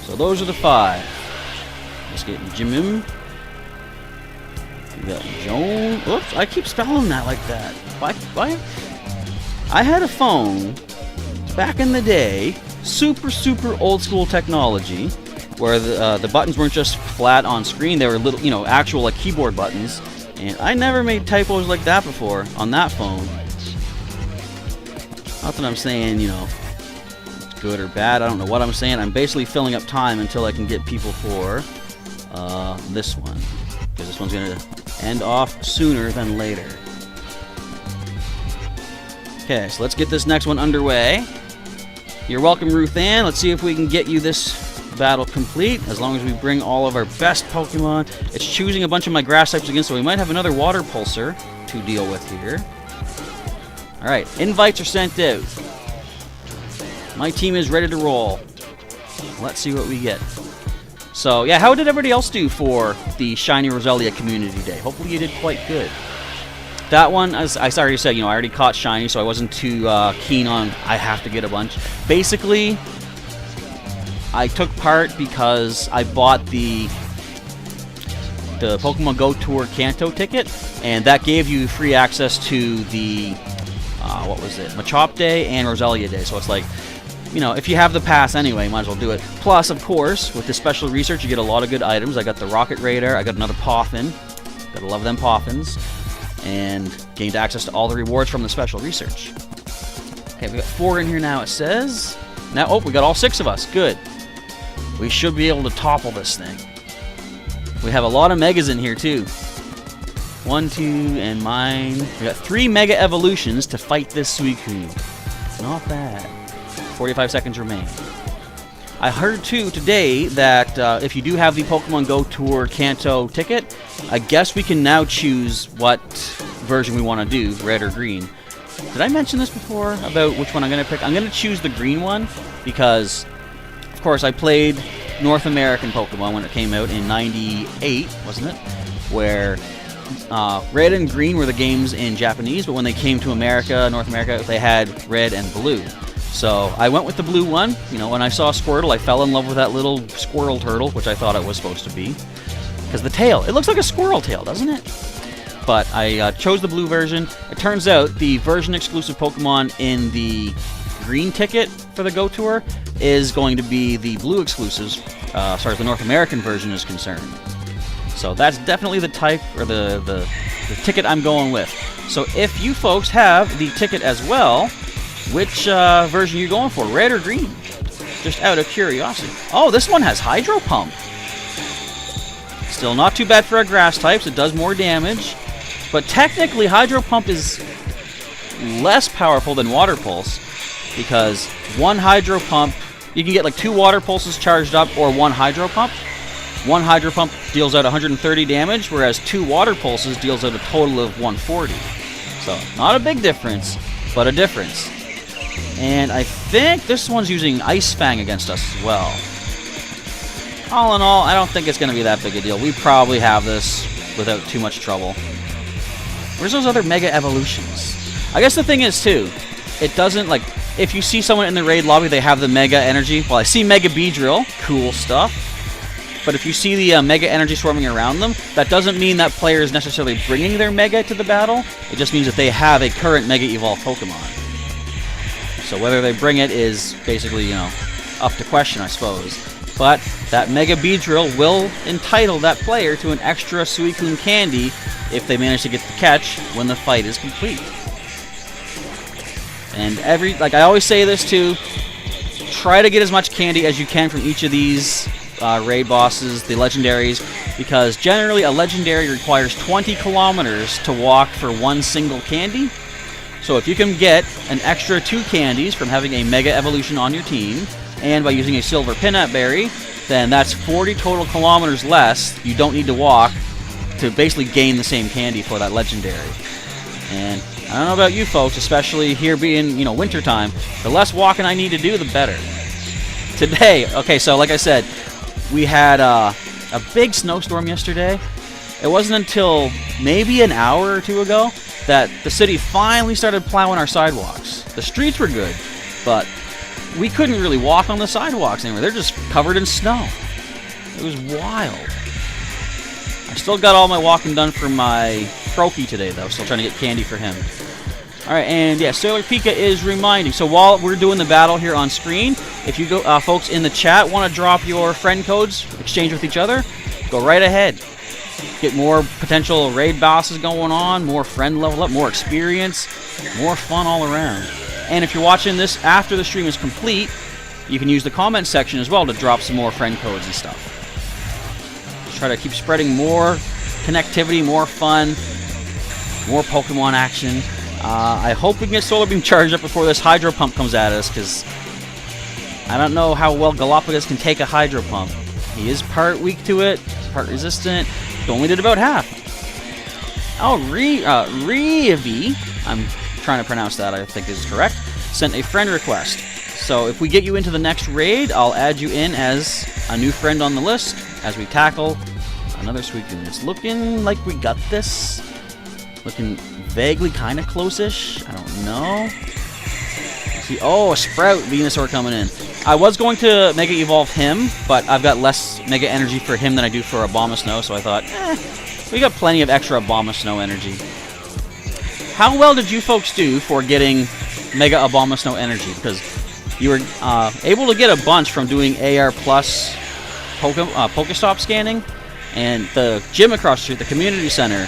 So those are the 5. Let's get Jimmy. We got Jones. Oops, I keep spelling that like that. Why? I had a phone back in the day, super old school technology, where the buttons weren't just flat on screen, they were little, actual like keyboard buttons. And I never made typos like that before on that phone. Not that I'm saying, it's good or bad. I don't know what I'm saying. I'm basically filling up time until I can get people for this one, because this one's going to end off sooner than later. Okay, so let's get this next one underway. You're welcome, Ruth Ann. Let's see if we can get you this battle complete, as long as we bring all of our best Pokemon. It's choosing a bunch of my grass types again, so we might have another water pulsar to deal with here. Alright, invites are sent out. My team is ready to roll. Let's see what we get. So, yeah, how did everybody else do for the Shiny Roselia Community Day? Hopefully you did quite good. That one, as I already said, I already caught Shiny, so I wasn't too keen on I have to get a bunch. Basically, I took part because I bought the Pokemon Go Tour Kanto ticket, and that gave you free access to the, Machop Day and Roselia Day. So it's like, if you have the pass anyway, might as well do it. Plus, of course, with the special research, you get a lot of good items. I got the Rocket Radar, I got another Poffin. Gotta love them Poffins. And gained access to all the rewards from the special research. Okay, we got 4 in here now, it says. Now, we got all 6 of us. Good. We should be able to topple this thing. We have a lot of Megas in here, too. 1, 2, and mine. We got 3 Mega Evolutions to fight this Suicune. Not bad. 45 seconds remain. I heard, too, today that if you do have the Pokemon Go Tour Kanto ticket, I guess we can now choose what version we want to do, red or green. Did I mention this before about which one I'm going to pick? I'm going to choose the green one because, of course, I played North American Pokemon when it came out in '98, wasn't it? Where red and green were the games in Japanese, but when they came to America, North America, they had red and blue. So I went with the blue one. When I saw Squirtle, I fell in love with that little squirrel turtle, which I thought it was supposed to be. Because the tail, it looks like a squirrel tail, doesn't it? but I chose the blue version. It turns out the version exclusive Pokemon in the green ticket for the Go Tour is going to be the blue exclusives, as far as the North American version is concerned. So that's definitely the type, or the ticket I'm going with. So if you folks have the ticket as well, which version are you going for, red or green? Just out of curiosity. Oh, this one has Hydro Pump. Still not too bad for our grass types. It does more damage. But technically, Hydro Pump is less powerful than Water Pulse, because one Hydro Pump, you can get like 2 Water Pulses charged up or 1 Hydro Pump. 1 Hydro Pump deals out 130 damage, whereas 2 Water Pulses deals out a total of 140. So, not a big difference, but a difference. And I think this one's using Ice Fang against us as well. All in all, I don't think it's going to be that big a deal. We probably have this without too much trouble. Where's those other Mega Evolutions? I guess the thing is, too, it doesn't, like, if you see someone in the raid lobby, they have the Mega Energy. Well, I see Mega Beedrill. Cool stuff. But if you see the Mega Energy swarming around them, that doesn't mean that player is necessarily bringing their Mega to the battle. It just means that they have a current Mega Evolved Pokemon. So whether they bring it is basically, you know, up to question, I suppose. But that Mega Beedrill will entitle that player to an extra Suicune candy if they manage to get the catch when the fight is complete. And like I always say this too, try to get as much candy as you can from each of these raid bosses, the legendaries, because generally a legendary requires 20 kilometers to walk for one single candy. So if you can get an extra 2 candies from having a Mega Evolution on your team, and by using a Silver Peanut Berry, then that's 40 total kilometers less you don't need to walk to basically gain the same candy for that legendary. And I don't know about you folks, especially here being, you know, wintertime, the less walking I need to do, the better. Today, okay, so like I said, we had a big snowstorm yesterday. It wasn't until maybe an hour or 2 ago that the city finally started plowing our sidewalks. The streets were good, but we couldn't really walk on the sidewalks anymore. They're just covered in snow. It was wild. I still got all my walking done for my Froakie today, though. Still trying to get candy for him. Alright, and yeah, Sailor Pika is reminding. So while we're doing the battle here on screen, if you go, folks in the chat want to drop your friend codes, exchange with each other, go right ahead. Get more potential raid bosses going on, more friend level up, more experience, more fun all around. And if you're watching this after the stream is complete, you can use the comment section as well to drop some more friend codes and stuff. Just try to keep spreading more connectivity, more fun, more Pokemon action. I hope we can get Solar Beam charged up before this Hydro Pump comes at us, because I don't know how well Galapagos can take a Hydro Pump. He is part weak to it, part resistant. He only did about half. Oh, Reevi, I'm trying to pronounce that, I think is correct, sent a friend request. So if we get you into the next raid, I'll add you in as a new friend on the list as we tackle another Suicune. It's looking like we got this. Looking vaguely kind of close-ish. I don't know. See, oh, a Sprout Venusaur coming in. I was going to Mega Evolve him, but I've got less Mega Energy for him than I do for Abomasnow, so I thought, we got plenty of extra Abomasnow energy. How well did you folks do for getting Mega Abomasnow energy? Because you were able to get a bunch from doing AR Plus Pokestop scanning, and the gym across the street, the community center,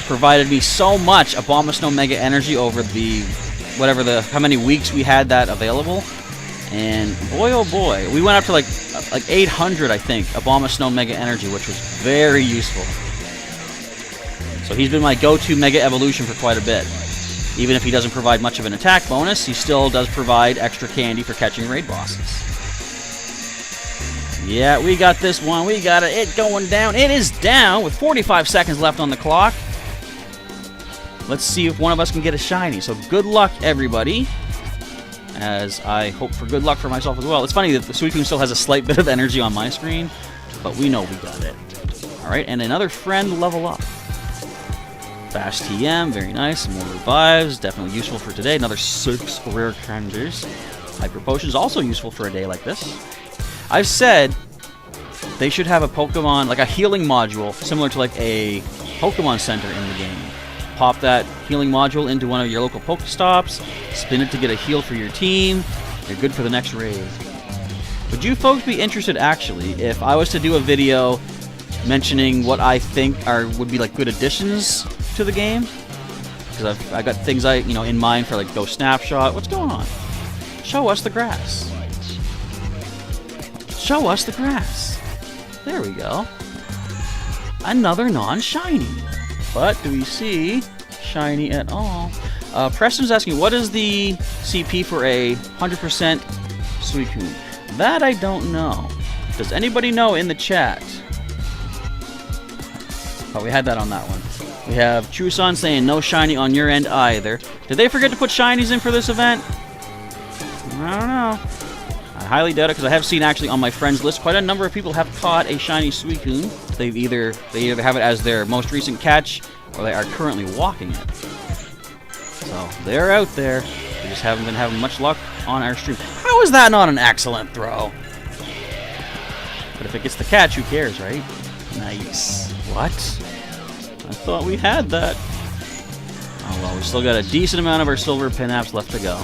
provided me so much Abomasnow Mega Energy over the how many weeks we had that available. And boy oh boy, we went up to like 800, I think, Abomasnow Mega Energy, which was very useful. So he's been my go-to Mega Evolution for quite a bit. Even if he doesn't provide much of an attack bonus, he still does provide extra candy for catching raid bosses. Yeah, we got this one. We got it going down. It is down with 45 seconds left on the clock. Let's see if one of us can get a shiny. So good luck, everybody, as I hope for good luck for myself as well. It's funny that the Suicune still has a slight bit of energy on my screen, but we know we got it. Alright, and another friend level up. Fast TM, very nice. Some more revives, definitely useful for today. Another 6 rare candies. Hyper Potions, also useful for a day like this. I've said they should have a Pokemon, like a healing module, similar to like a Pokemon Center in the game. pop that healing module into one of your local Pokestops, spin it to get a heal for your team. You're good for the next raid. Would you folks be interested, actually, if I was to do a video mentioning what I think would be like good additions to the game? Because I got things in mind for like Go Snapshot. What's going on? Show us the grass. Show us the grass. There we go. Another non-shiny. But do we see shiny at all? Preston's asking, what is the CP for a 100% Suicune? That I don't know. Does anybody know in the chat? Oh, we had that on that one. We have Chusan saying no shiny on your end either. Did they forget to put shinies in for this event? I don't know. I highly doubt it, because I have seen actually on my friends list quite a number of people have caught a shiny Suicune. They either have it as their most recent catch, or they are currently walking it. So they're out there. They just haven't been having much luck on our stream. How is that not an excellent throw? But if it gets the catch, who cares, right? Nice. What? I thought we had that. Oh well, we still got a decent amount of our silver pin-apps left to go.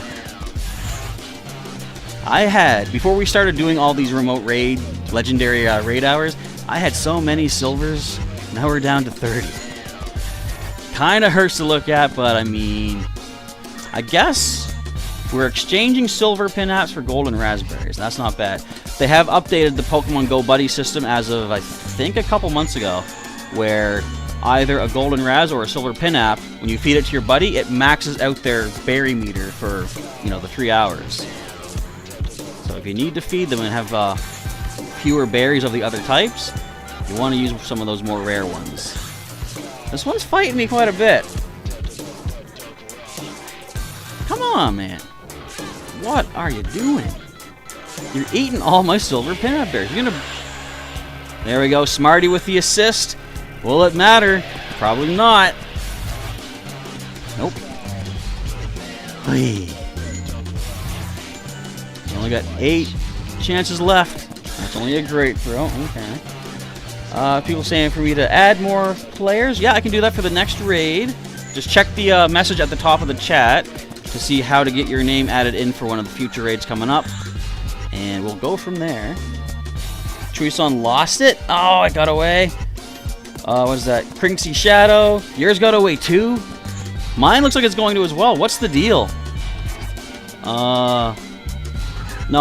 Before we started doing all these remote raid, legendary raid hours, I had so many silvers. Now we're down to 30. Kinda hurts to look at, but I mean, I guess we're exchanging silver pin-apps for golden raspberries. That's not bad. They have updated the Pokemon Go Buddy system as of, I think, a couple months ago, where either a golden raz or a silver pin-app, when you feed it to your buddy, it maxes out their berry meter for, the 3 hours. So if you need to feed them and have fewer berries of the other types, you want to use some of those more rare ones. This one's fighting me quite a bit. Come on, man. What are you doing? You're eating all my silver pin-up berries. There we go. Smarty with the assist. Will it matter? Probably not. Nope. You only got 8 chances left. That's only a great throw. Okay. People saying for me to add more players. Yeah, I can do that for the next raid. Just check the message at the top of the chat to see how to get your name added in for one of the future raids coming up. And we'll go from there. Truison lost it. Oh, it got away. What is that? Crinksy Shadow. Yours got away too? Mine looks like it's going to as well. What's the deal? No,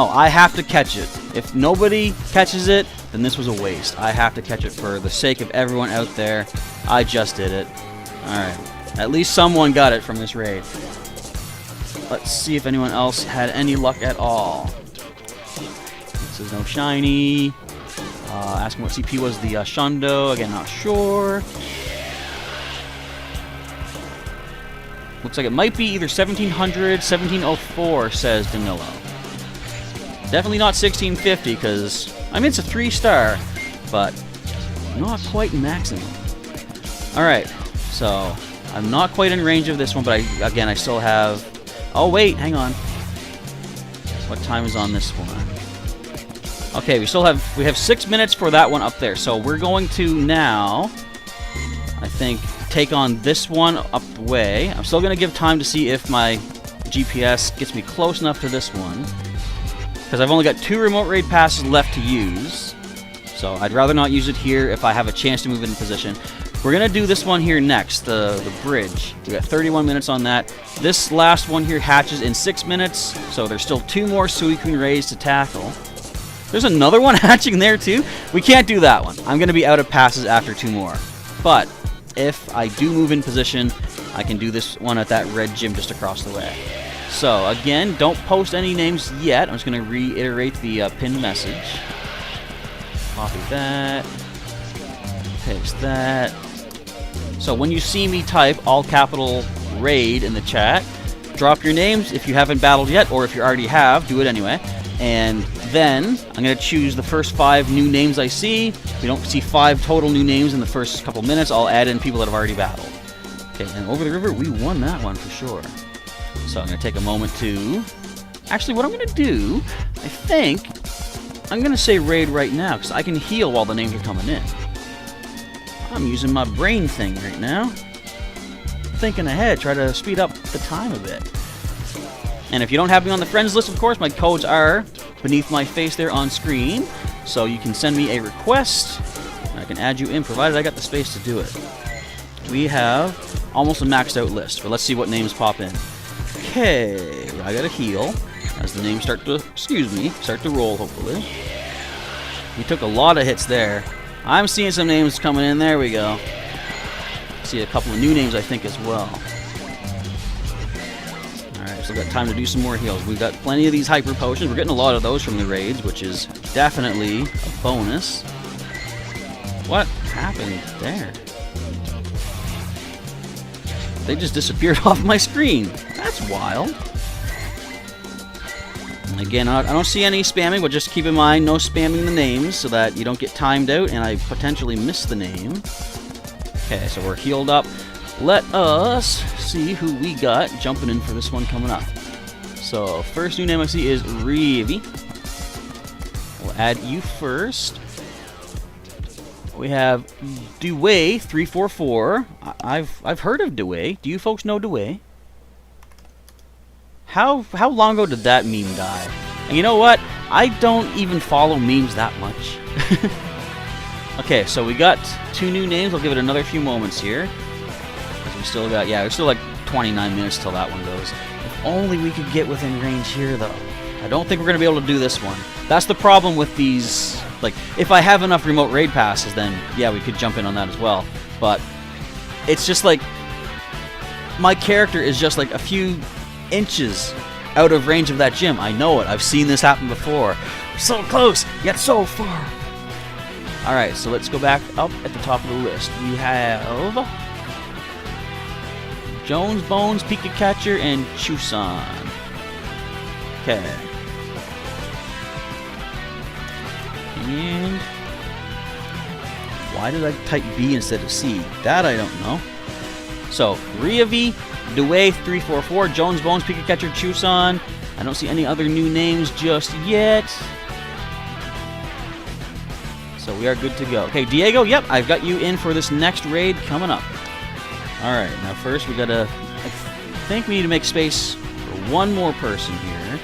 I have to catch it. If nobody catches it, then this was a waste. I have to catch it for the sake of everyone out there. I just did it. Alright. At least someone got it from this raid. Let's see if anyone else had any luck at all. This is no shiny. Asking what CP was the Shundo. Again, not sure. Looks like it might be either 1700, 1704, says Danilo. Definitely not 1650, because, I mean, it's a 3-star, but not quite maximum. Alright, so I'm not quite in range of this one, but I still have... Oh, wait, hang on. What time is on this one? Okay, we have 6 minutes for that one up there, so we're going to now, I think, take on this one up the way. I'm still going to give time to see if my GPS gets me close enough to this one, because I've only got 2 remote raid passes left to use, so I'd rather not use it here if I have a chance to move in position. We're going to do this one here next, the bridge. We got 31 minutes on that. This last one here hatches in 6 minutes, so there's still 2 more Suicune Raids to tackle. There's another one hatching there too? We can't do that one. I'm going to be out of passes after 2 more. But if I do move in position, I can do this one at that red gym just across the way. So again, don't post any names yet. I'm just going to reiterate the pinned message. Copy that. Paste that. So when you see me type all capital raid in the chat, drop your names if you haven't battled yet, or if you already have, do it anyway. And then I'm going to choose the first 5 new names I see. If we don't see 5 total new names in the first couple minutes, I'll add in people that have already battled. Okay, and over the river, we won that one for sure. So I'm going to take a moment to... Actually, what I'm going to do, I think, I'm going to say raid right now, because I can heal while the names are coming in. I'm using my brain thing right now. thinking ahead. Try to speed up the time a bit. And if you don't have me on the friends list, of course, my codes are beneath my face there on screen. So you can send me a request. I can add you in, provided I got the space to do it. We have almost a maxed out list, but let's see what names pop in. Okay, I gotta heal as the names start to roll, hopefully. We took a lot of hits there. I'm seeing some names coming in. There we go. See a couple of new names, I think, as well. Alright, so we've got time to do some more heals. We've got plenty of these hyper potions. We're getting a lot of those from the raids, which is definitely a bonus. What happened there? They just disappeared off my screen. That's wild. And again, I don't see any spamming, but just keep in mind, no spamming the names so that you don't get timed out and I potentially miss the name. Okay, so we're healed up. Let us see who we got jumping in for this one coming up. So, first new name I see is Reevy. We'll add you first. We have Dewey344. I've heard of Dewey. Do you folks know Dewey? How long ago did that meme die? And you know what? I don't even follow memes that much. Okay, so we got 2 new names. I'll give it another few moments here. Because we still got, we're still like 29 minutes till that one goes. If only we could get within range here, though. I don't think we're going to be able to do this one. That's the problem with these. Like, if I have enough remote raid passes, then, yeah, we could jump in on that as well. But it's just like, my character is just like a few inches out of range of that gym. I know it. I've seen this happen before. So close, yet so far. Alright, so let's go back up at the top of the list. We have Jones, Bones, Pikachu, and Chusan. Okay. And why did I type B instead of C? That I don't know. So, Riavi, Dewey344, Jones, Bones, Pikachu, Chusan. I don't see any other new names just yet. So we are good to go. Okay, Diego, yep, I've got you in for this next raid coming up. Alright, now first we gotta, I think we need to make space for one more person here.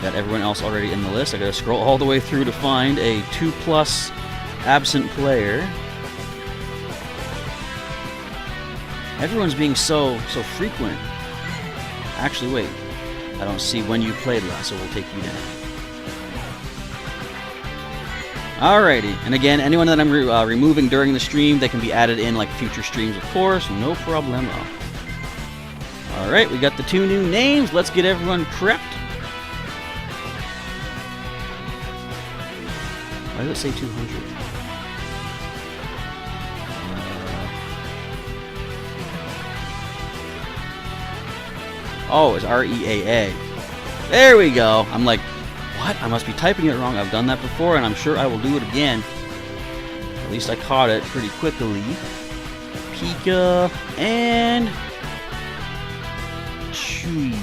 Got everyone else already in the list. I gotta scroll all the way through to find a 2+ absent player. Everyone's being so frequent. Actually, wait. I don't see when you played last, so we'll take you down. Alrighty, and again, anyone that I'm removing during the stream, they can be added in like future streams, of course, no problemo. Alright, we got the 2 new names. Let's get everyone prepped. Why does it say 200? Oh, it's REAA. There we go. I'm like, what? I must be typing it wrong. I've done that before, and I'm sure I will do it again. At least I caught it pretty quickly. Pika and Chewy.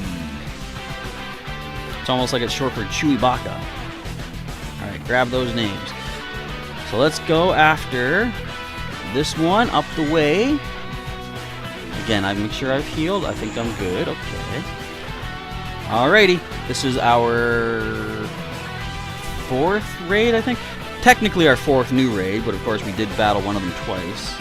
It's almost like it's short for Chewbacca. Alright, grab those names. So let's go after this one up the way. Again, I make sure I've healed. I think I'm good. Okay. Alrighty. This is our 4th raid, I think. Technically our 4th new raid, but of course we did battle one of them twice.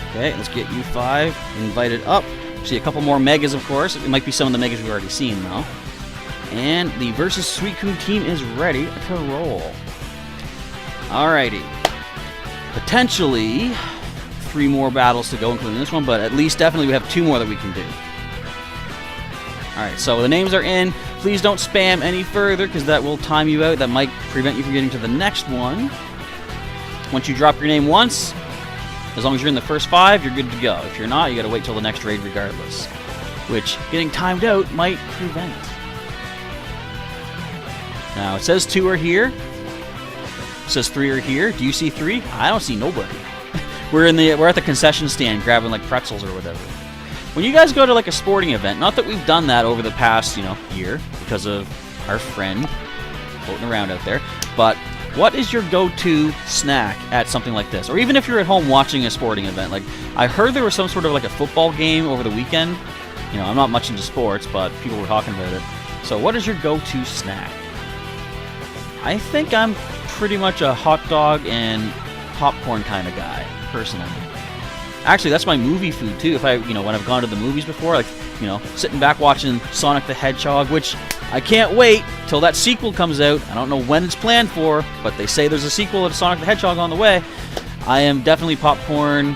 Okay, let's get you 5 invited up. See a couple more megas, of course. It might be some of the megas we've already seen, though. And the Versus Suicune team is ready to roll. Alrighty. Potentially 3 more battles to go, including this one, but at least definitely we have 2 more that we can do. Alright, so the names are in. Please don't spam any further, because that will time you out. That might prevent you from getting to the next one. Once you drop your name once, as long as you're in the first 5, you're good to go. If you're not, you gotta wait till the next raid regardless. Which, getting timed out might prevent. Now, it says 2 are here. It says 3 are here. Do you see 3? I don't see nobody. We're at the concession stand grabbing like pretzels or whatever. When you guys go to like a sporting event, not that we've done that over the past, year because of our friend floating around out there, but What is your go-to snack at something like this? Or even if you're at home watching a sporting event. Like, I heard there was some sort of like a football game over the weekend. You know, I'm not much into sports, but people were talking about it. So what is your go-to snack? I think I'm pretty much a hot dog and popcorn kind of guy, personally. Actually, that's my movie food too. If when I've gone to the movies before, like, sitting back watching Sonic the Hedgehog, which I can't wait till that sequel comes out. I don't know when it's planned for, but they say there's a sequel to Sonic the Hedgehog on the way. I am definitely popcorn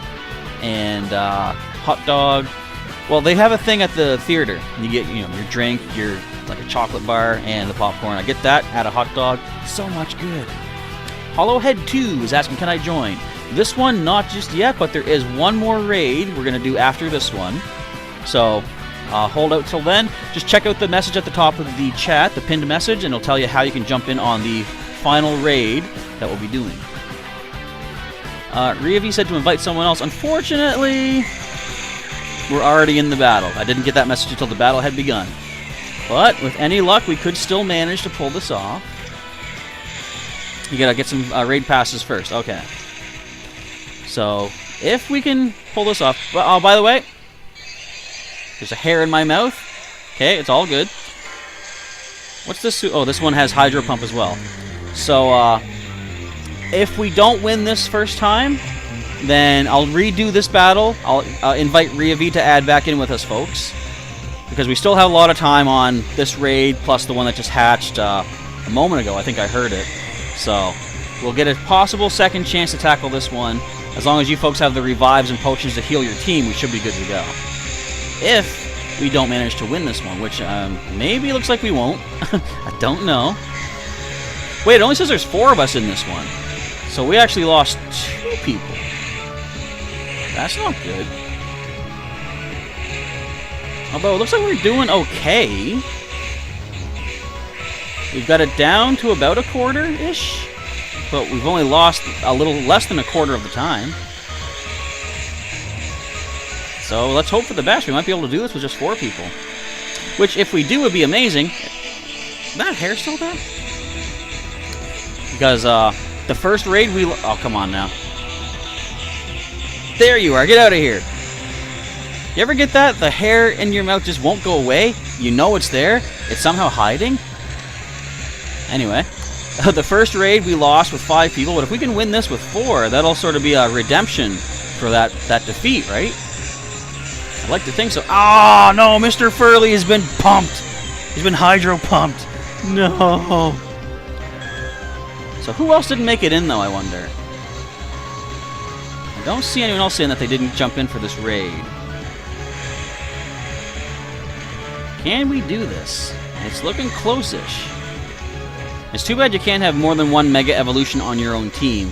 and hot dog. Well, they have a thing at the theater. You get, your drink, your like a chocolate bar, and the popcorn. I get that, add a hot dog. So much good. Hollowhead2 is asking, can I join? This one, not just yet, but there is one more raid we're going to do after this one. So, hold out till then. Just check out the message at the top of the chat, the pinned message, and it'll tell you how you can jump in on the final raid that we'll be doing. Riavi said to invite someone else. Unfortunately, we're already in the battle. I didn't get that message until the battle had begun. But with any luck, we could still manage to pull this off. You gotta get some raid passes first. Okay. So, if we can pull this off... Oh, by the way, there's a hair in my mouth. Okay, it's all good. What's this? Oh, this one has Hydro Pump as well. So, if we don't win this first time, then I'll redo this battle. I'll invite Riavi to add back in with us, folks. Because we still have a lot of time on this raid, plus the one that just hatched a moment ago. I think I heard it. So, we'll get a possible second chance to tackle this one. As long as you folks have the revives and potions to heal your team, we should be good to go. If we don't manage to win this one, which maybe looks like we won't. I don't know. Wait, it only says there's 4 of us in this one. So we actually lost 2 people. That's not good. Although it looks like we're doing okay. We've got it down to about a quarter-ish. But we've only lost a little less than a quarter of the time. So let's hope for the best. We might be able to do this with just 4 people. Which, if we do, would be amazing. Is that hair still there? Because the first raid we... Oh, come on now. There you are. Get out of here. You ever get that? The hair in your mouth just won't go away. You know it's there. It's somehow hiding. Anyway. The first raid we lost with 5 people, but if we can win this with 4, that'll sort of be a redemption for that defeat, right? I'd like to think so. Ah, no, Mr. Furley has been pumped. He's been hydro pumped. No. So who else didn't make it in, though, I wonder? I don't see anyone else saying that they didn't jump in for this raid. Can we do this? It's looking close-ish. It's too bad you can't have more than 1 Mega Evolution on your own team.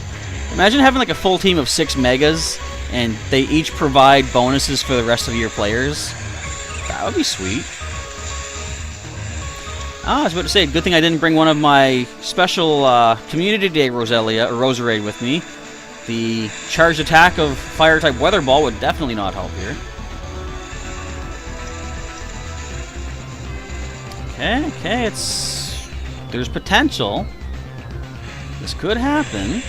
Imagine having like a full team of 6 Megas, and they each provide bonuses for the rest of your players. That would be sweet. Ah, I was about to say, good thing I didn't bring one of my special Community Day Roserade with me. The charged attack of Fire-type Weather Ball would definitely not help here. Okay, there's potential. This could happen.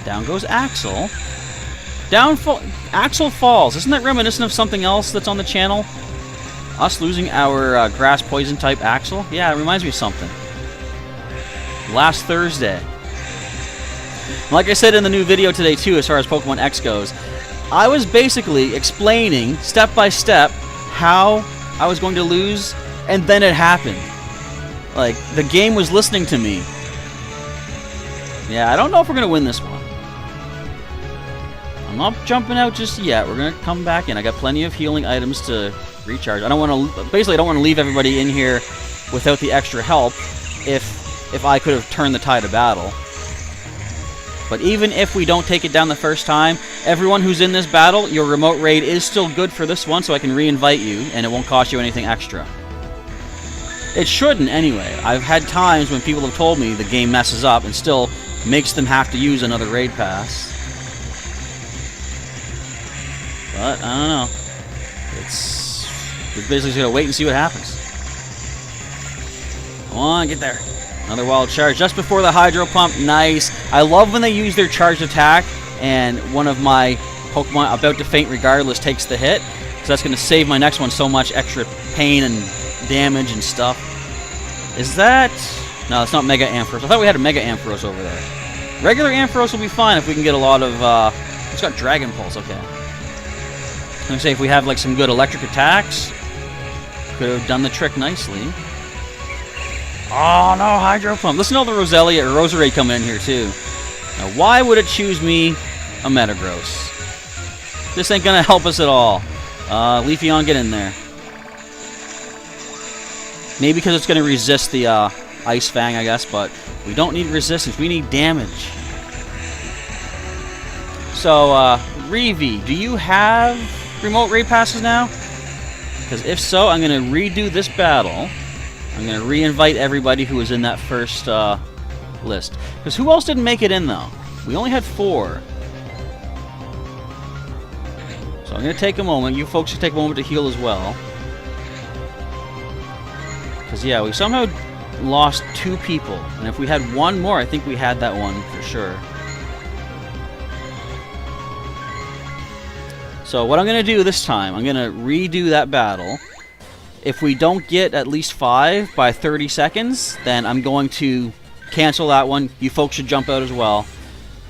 Down goes Axel. Axel falls. Isn't that reminiscent of something else that's on the channel? Us losing our grass poison type Axel? Yeah, it reminds me of something. Last Thursday. Like I said in the new video today too, as far as Pokemon X goes, I was basically explaining step by step how I was going to lose, and then it happened. Like, the game was listening to me. Yeah, I don't know if we're going to win this one. I'm not jumping out just yet. We're going to come back in. I got plenty of healing items to recharge. I don't want to... Basically, I don't want to leave everybody in here without the extra help if I could have turned the tide of battle. But even if we don't take it down the first time, everyone who's in this battle, your remote raid is still good for this one, so I can re-invite you, and it won't cost you anything extra. It shouldn't, anyway. I've had times when people have told me the game messes up and still makes them have to use another raid pass. But, I don't know. We're basically just going to wait and see what happens. Come on, get there. Another wild charge just before the hydro pump. Nice. I love when they use their charged attack and one of my Pokemon about to faint regardless takes the hit. So that's going to save my next one so much extra pain and damage and stuff. Is that... No, it's not Mega Ampharos. I thought we had a Mega Ampharos over there. Regular Ampharos will be fine if we can get a lot of... It's got Dragon Pulse, okay. I'm going to say if we have like some good electric attacks, could have done the trick nicely. Oh no, Hydro Pump. Listen to all the Roselia or Roserade coming in here too. Now, why would it choose me a Metagross? This ain't gonna help us at all. Leafeon, get in there. Maybe because it's gonna resist the Ice Fang, I guess, but we don't need resistance. We need damage. So, Reeve, do you have remote raid passes now? Because if so, I'm gonna redo this battle. I'm going to re-invite everybody who was in that first list. Because who else didn't make it in, though? We only had 4. So I'm going to take a moment. You folks should take a moment to heal as well. Because, yeah, we somehow lost 2 people. And if we had 1 more, I think we had that one for sure. So what I'm going to do this time, I'm going to redo that battle. If we don't get at least 5 by 30 seconds, then I'm going to cancel that one. You folks should jump out as well,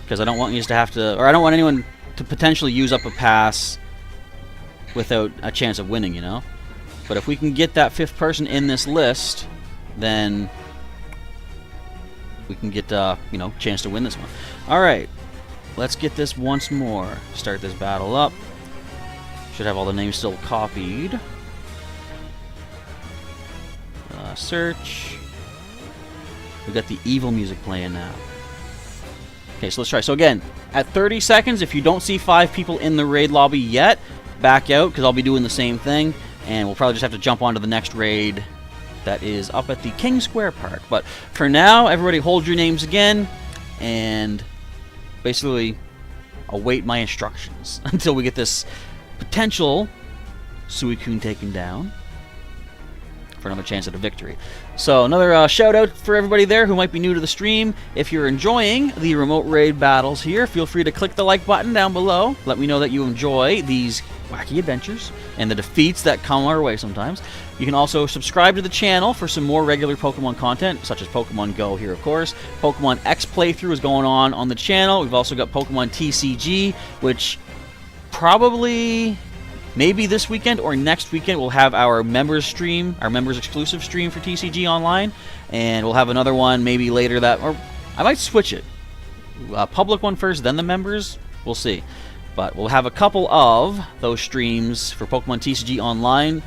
because I don't want you to have to, or I don't want anyone to potentially use up a pass without a chance of winning, you know? But if we can get that 5th person in this list, then we can get, you know, chance to win this one. Alright, let's get this once more. Start this battle up. Should have all the names still copied. Search. We got the evil music playing now. Okay, so let's try. So again, at 30 seconds, if you don't see 5 people in the raid lobby yet, back out, because I'll be doing the same thing, and we'll probably just have to jump onto the next raid that is up at the King Square Park. But for now, everybody hold your names again, and basically await my instructions until we get this potential Suicune taken down for another chance at a victory. So another shout out for everybody there who might be new to the stream. If you're enjoying the remote raid battles here, feel free to click the like button down below. Let me know that you enjoy these wacky adventures and the defeats that come our way sometimes. You can also subscribe to the channel for some more regular Pokemon content, such as Pokemon Go here, of course. Pokemon X playthrough is going on the channel. We've also got Pokemon TCG, which probably... maybe this weekend or next weekend we'll have our members stream, our members exclusive stream for TCG online, and we'll have another one maybe later that, or I might switch it. Public one first, then the members. We'll see. But we'll have a couple of those streams for Pokemon TCG online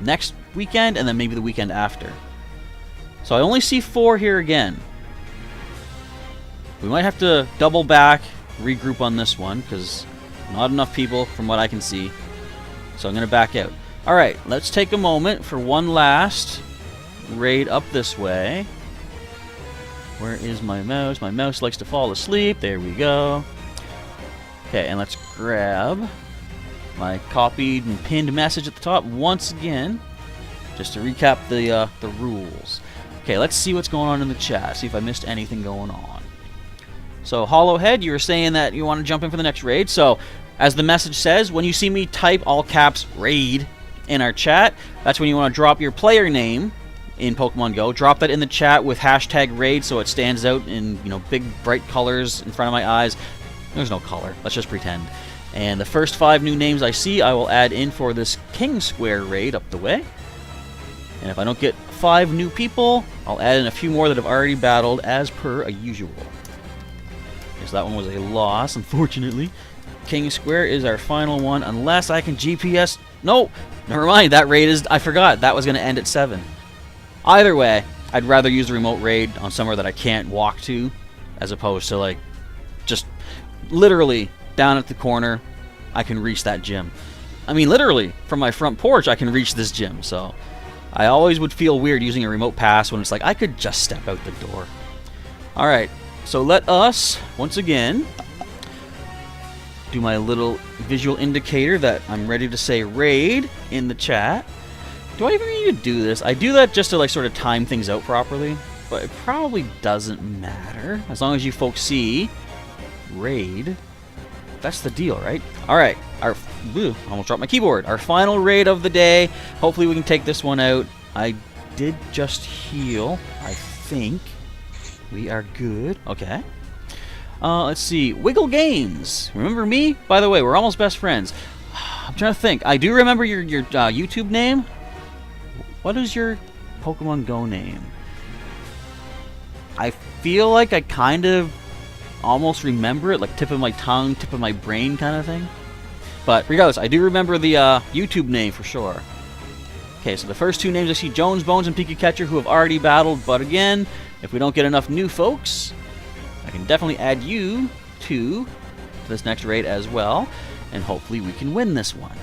next weekend and then maybe the weekend after. So I only see 4 here again. We might have to double back, regroup on this one, because not enough people from what I can see. So I'm going to back out. Alright, let's take a moment for one last raid up this way. Where is my mouse? My mouse likes to fall asleep. There we go. Okay, and let's grab my copied and pinned message at the top once again, just to recap the rules. Okay, let's see what's going on in the chat. See if I missed anything going on. So, Hollowhead, you were saying that you want to jump in for the next raid. So, as the message says, when you see me type all caps raid in our chat, that's when you want to drop your player name in Pokemon Go. Drop that in the chat with hashtag raid so it stands out in, you know, big bright colors in front of my eyes. There's no color. Let's just pretend. And the first 5 new names I see, I will add in for this King Square raid up the way. And if I don't get 5 new people, I'll add in a few more that have already battled as per usual. So that one was a loss, unfortunately. King Square is our final one, unless I can GPS... No! Never mind, that raid is... I forgot, that was going to end at 7. Either way, I'd rather use the remote raid on somewhere that I can't walk to, as opposed to, like, just literally down at the corner, I can reach that gym. I mean, literally, from my front porch, I can reach this gym, so... I always would feel weird using a remote pass when it's like, I could just step out the door. Alright, so let us, once again... do my little visual indicator that I'm ready to say raid in the chat. Do I even need to do this? I do that just to like sort of time things out properly. but it probably doesn't matter. As long as you folks see raid, that's the deal, right? Alright, almost dropped my keyboard. Our final raid of the day. Hopefully we can take this one out. I did just heal, I think. We are good. Okay. Let's see. Wiggle Games. Remember me? By the way, we're almost best friends. I'm trying to think. I do remember your YouTube name. What is your Pokemon Go name? I feel like I kind of almost remember it, like tip of my tongue, tip of my brain kind of thing. But regardless, I do remember the YouTube name for sure. Okay, so the first two names I see, Jones, Bones, and Pikachu, who have already battled. But again, if we don't get enough new folks, I can definitely add you to this next raid as well. And hopefully we can win this one.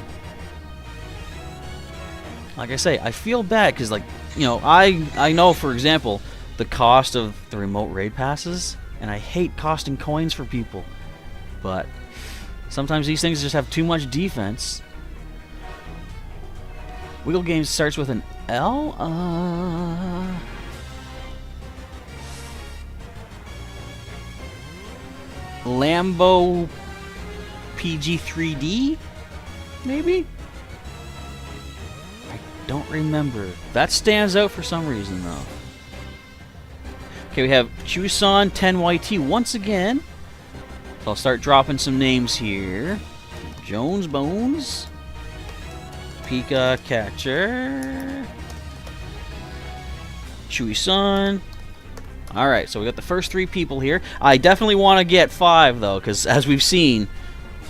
Like I say, I feel bad because, like, you know, I know, for example, the cost of the remote raid passes, and I hate costing coins for people. But sometimes these things just have too much defense. Wiggle Games starts with an L? Lambo PG3D? Maybe? I don't remember. That stands out for some reason, though. Okay, we have Chusan 10YT once again. So I'll start dropping some names here. Jones Bones. Pika Catcher. Chewy-san. Alright, so we got the first three people here. I definitely want to get 5, though, because as we've seen,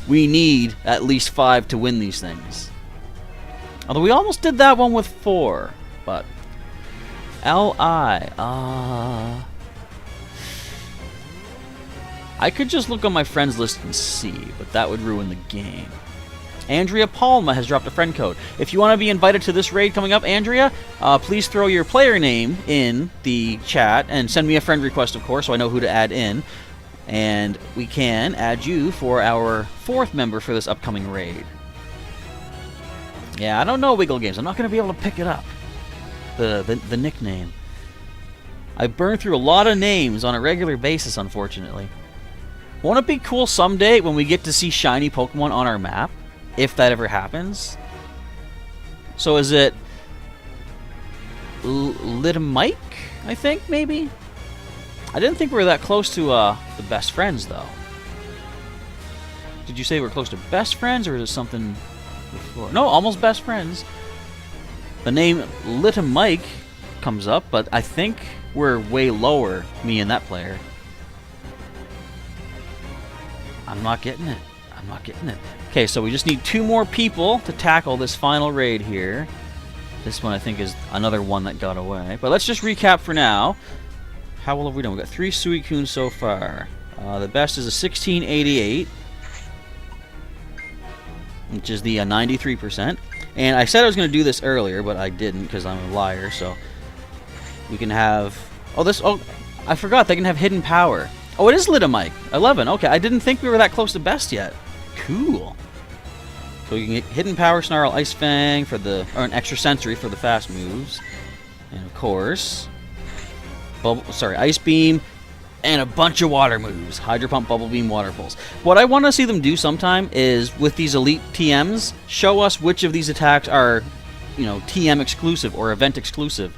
we need at least 5 to win these things. Although we almost did that one with 4, but... L.I. I could just look on my friends list and see, but that would ruin the game. Andrea Palma has dropped a friend code. If you want to be invited to this raid coming up, Andrea, please throw your player name in the chat and send me a friend request, of course, so I know who to add in. And we can add you for our 4th member for this upcoming raid. Yeah, I don't know Wiggle Games. I'm not going to be able to pick it up. The nickname. I burn through a lot of names on a regular basis, unfortunately. Won't it be cool someday when we get to see shiny Pokemon on our map? If that ever happens. So is it Mike? I think, maybe? I didn't think we were that close to the best friends, though. Did you say we're close to best friends, or is it something before? No, almost best friends. The name Mike comes up, but I think we're way lower, me and that player. I'm not getting it. I'm not getting it. Okay, so we just need 2 more people to tackle this final raid here. This one, I think, is another one that got away. But let's just recap for now. How well have we done? We've got 3 Suicune so far. The best is a 1688, which is the 93%. And I said I was going to do this earlier, but I didn't because I'm a liar. So we can have... Oh, I forgot. They can have hidden power. Oh, it is Mike. 11. Okay, I didn't think we were that close to best yet. Cool. So you can get Hidden Power, Snarl, Ice Fang for the... Or an extra sensory for the fast moves. And of course... Ice Beam. And a bunch of water moves. Hydro Pump, Bubble Beam, Water Pulse. What I want to see them do sometime is, with these Elite TMs, show us which of these attacks are, you know, TM exclusive or event exclusive.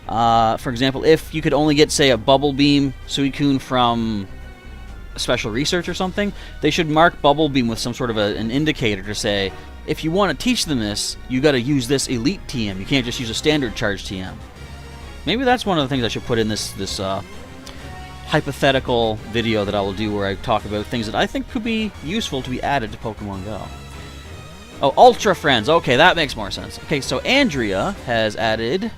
For example, if you could only get, say, a Bubble Beam Suicune from Special Research or something, they should mark Bubble Beam with some sort of an indicator to say, if you want to teach them this, you got to use this Elite TM. You can't just use a standard charge TM. Maybe that's one of the things I should put in this hypothetical video that I will do, where I talk about things that I think could be useful to be added to Pokemon Go. Oh, Ultra Friends. Okay, that makes more sense. Okay, so Andrea has added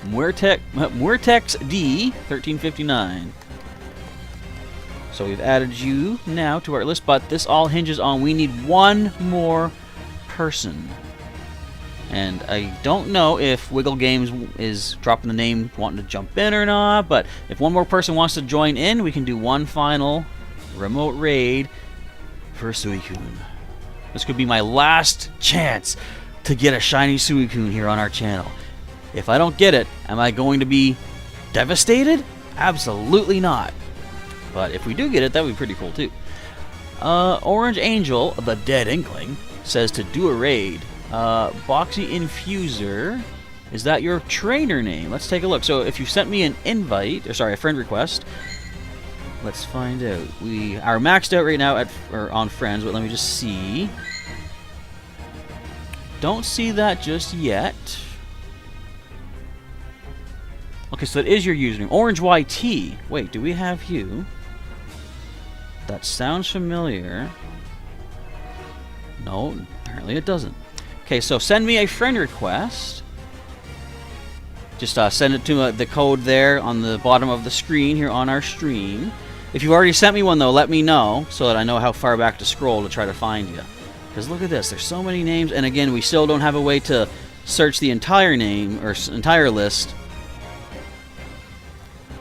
Muertex D 1359. So we've added you now to our list, but this all hinges on we need 1 more person. And I don't know if Wiggle Games is dropping the name wanting to jump in or not, but if 1 more person wants to join in, we can do 1 final remote raid for Suicune. This could be my last chance to get a shiny Suicune here on our channel. If I don't get it, am I going to be Devastated? Absolutely not. But if we do get it, that would be pretty cool too. Orange Angel, the Dead Inkling, says to do a raid. Boxy Infuser, is that your trainer name? Let's take a look. So if you sent me an invite, or sorry, a friend request, let's find out. We are maxed out right now on friends, but let me just see. Don't see that just yet. Okay, so that is your username. Orange YT. Wait, do we have you? That sounds familiar. No, apparently it doesn't. Okay, so send me a friend request. Just send it to the code there on the bottom of the screen here on our stream. If you've already sent me one, though, let me know so that I know how far back to scroll to try to find you. Because look at this, there's so many names, and again, we still don't have a way to search the entire name or entire list.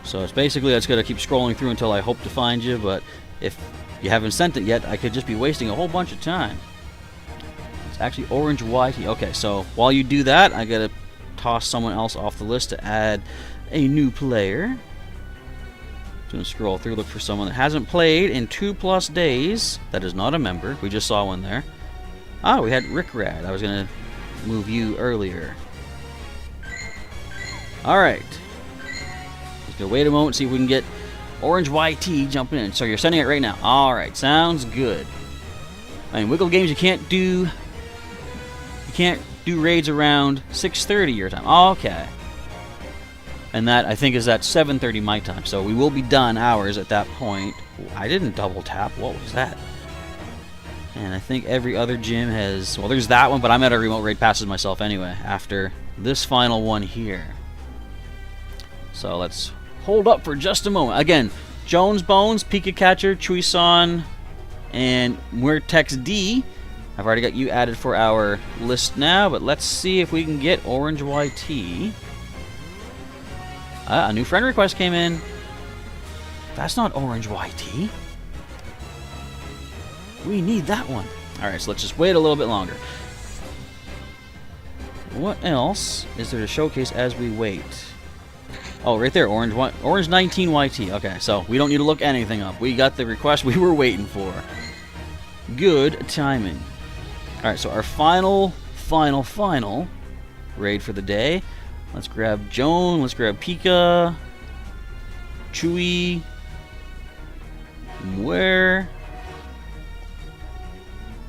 So it's basically, it's going to keep scrolling through until I hope to find you, but if you haven't sent it yet, I could just be wasting a whole bunch of time. It's actually Orange YT. Okay, so while you do that, I got to toss someone else off the list to add a new player. Just going to scroll through, look for someone that hasn't played in 2+ days. That is not a member. We just saw one there. Ah, we had Rick Rad. I was going to move you earlier. Alright. Just going to wait a moment, see if we can get Orange YT jumping in. So you're sending it right now. Alright, sounds good. I mean, Wiggle Games, you can't do raids around 6:30 your time. Okay. And that, I think, is at 7:30 my time. So we will be done hours at that point. I didn't double tap. What was that? And I think every other gym has... Well, there's that one, but I'm at a remote raid passes myself anyway after this final one here. So let's hold up for just a moment. Again, Jones Bones, Pika Catcher, Chuison, and Muertex D. I've already got you added for our list now, but let's see if we can get Orange YT. A new friend request came in. That's not Orange YT. We need that one. Alright, so let's just wait a little bit longer. What else is there to showcase as we wait? Oh, right there, Orange 19 YT. Okay, so we don't need to look anything up. We got the request we were waiting for. Good timing. Alright, so our final raid for the day. Let's grab Joan, let's grab Pika, Chewy, Where?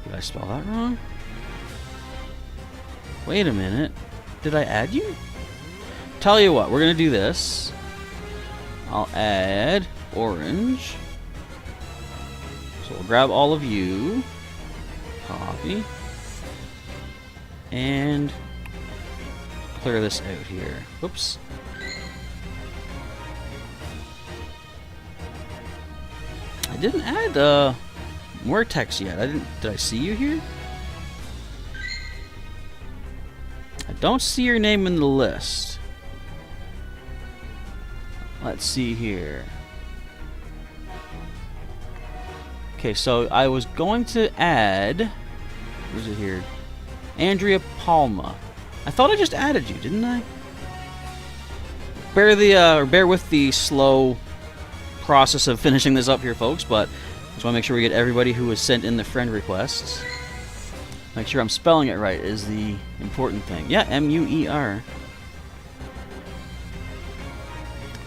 Did I spell that wrong? Wait a minute. Did I add you? Tell you what, we're going to do this. I'll add Orange. So we'll grab all of you. Copy. And clear this out here. Whoops. I didn't add Muertex yet. Did I see you here? I don't see your name in the list. Let's see here. Okay, so I was going to add... Where's it here? Andrea Palma. I thought I just added you, didn't I? Bear with the slow process of finishing this up here, folks, but I just want to make sure we get everybody who has sent in the friend requests. Make sure I'm spelling it right is the important thing. Yeah, M-U-E-R.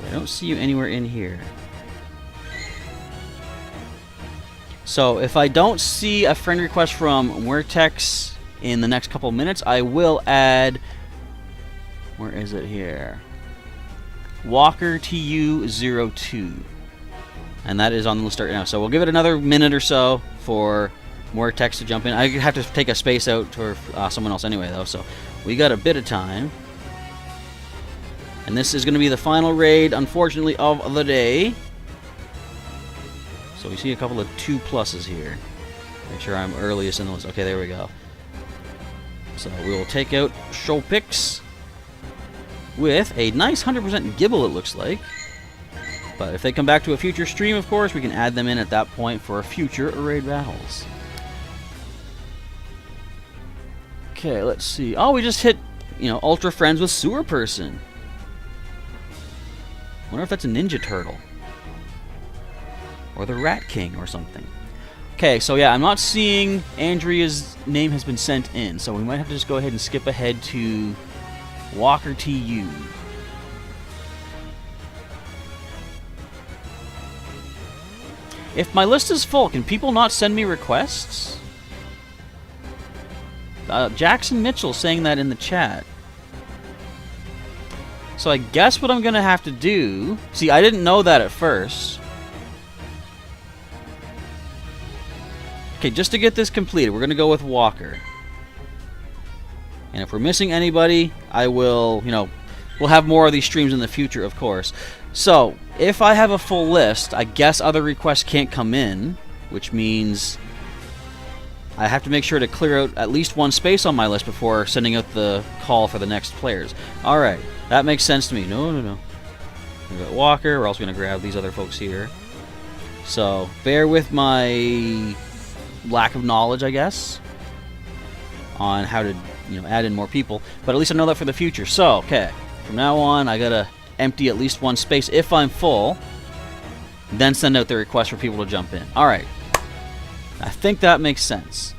I don't see you anywhere in here. So if I don't see a friend request from Muertex in the next couple minutes, I will add... Where is it here? Walker TU02. And that is on the list right now. So we'll give it another minute or so for Muertex to jump in. I have to take a space out for someone else anyway, though. So we got a bit of time. And this is going to be the final raid, unfortunately, of the day. So we see a couple of 2+s here. Make sure I'm earliest in the list. Okay, there we go. So we will take out show picks with a nice 100% Gibble, it looks like. But if they come back to a future stream, of course, we can add them in at that point for future raid battles. Okay, let's see. Oh, we just hit, Ultra Friends with Sewer Person. Wonder if that's a Ninja Turtle. Or the Rat King or something. Okay, so yeah, I'm not seeing Andrea's name has been sent in, so we might have to just go ahead and skip ahead to Walker TU. If my list is full, can people not send me requests? Jackson Mitchell saying that in the chat. So I guess what I'm going to have to do... See, I didn't know that at first. Okay, just to get this completed, we're going to go with Walker. And if we're missing anybody, I will, you know, we'll have more of these streams in the future, of course. So, if I have a full list, I guess other requests can't come in, which means I have to make sure to clear out at least one space on my list before sending out the call for the next players. Alright, that makes sense to me. No. We got Walker, we're also going to grab these other folks here. So, bear with my lack of knowledge, I guess, on how to, you know, add in more people. But at least I know that for the future. So, okay, from now on, I gotta empty at least one space if I'm full, then send out the request for people to jump in. Alright. I think that makes sense.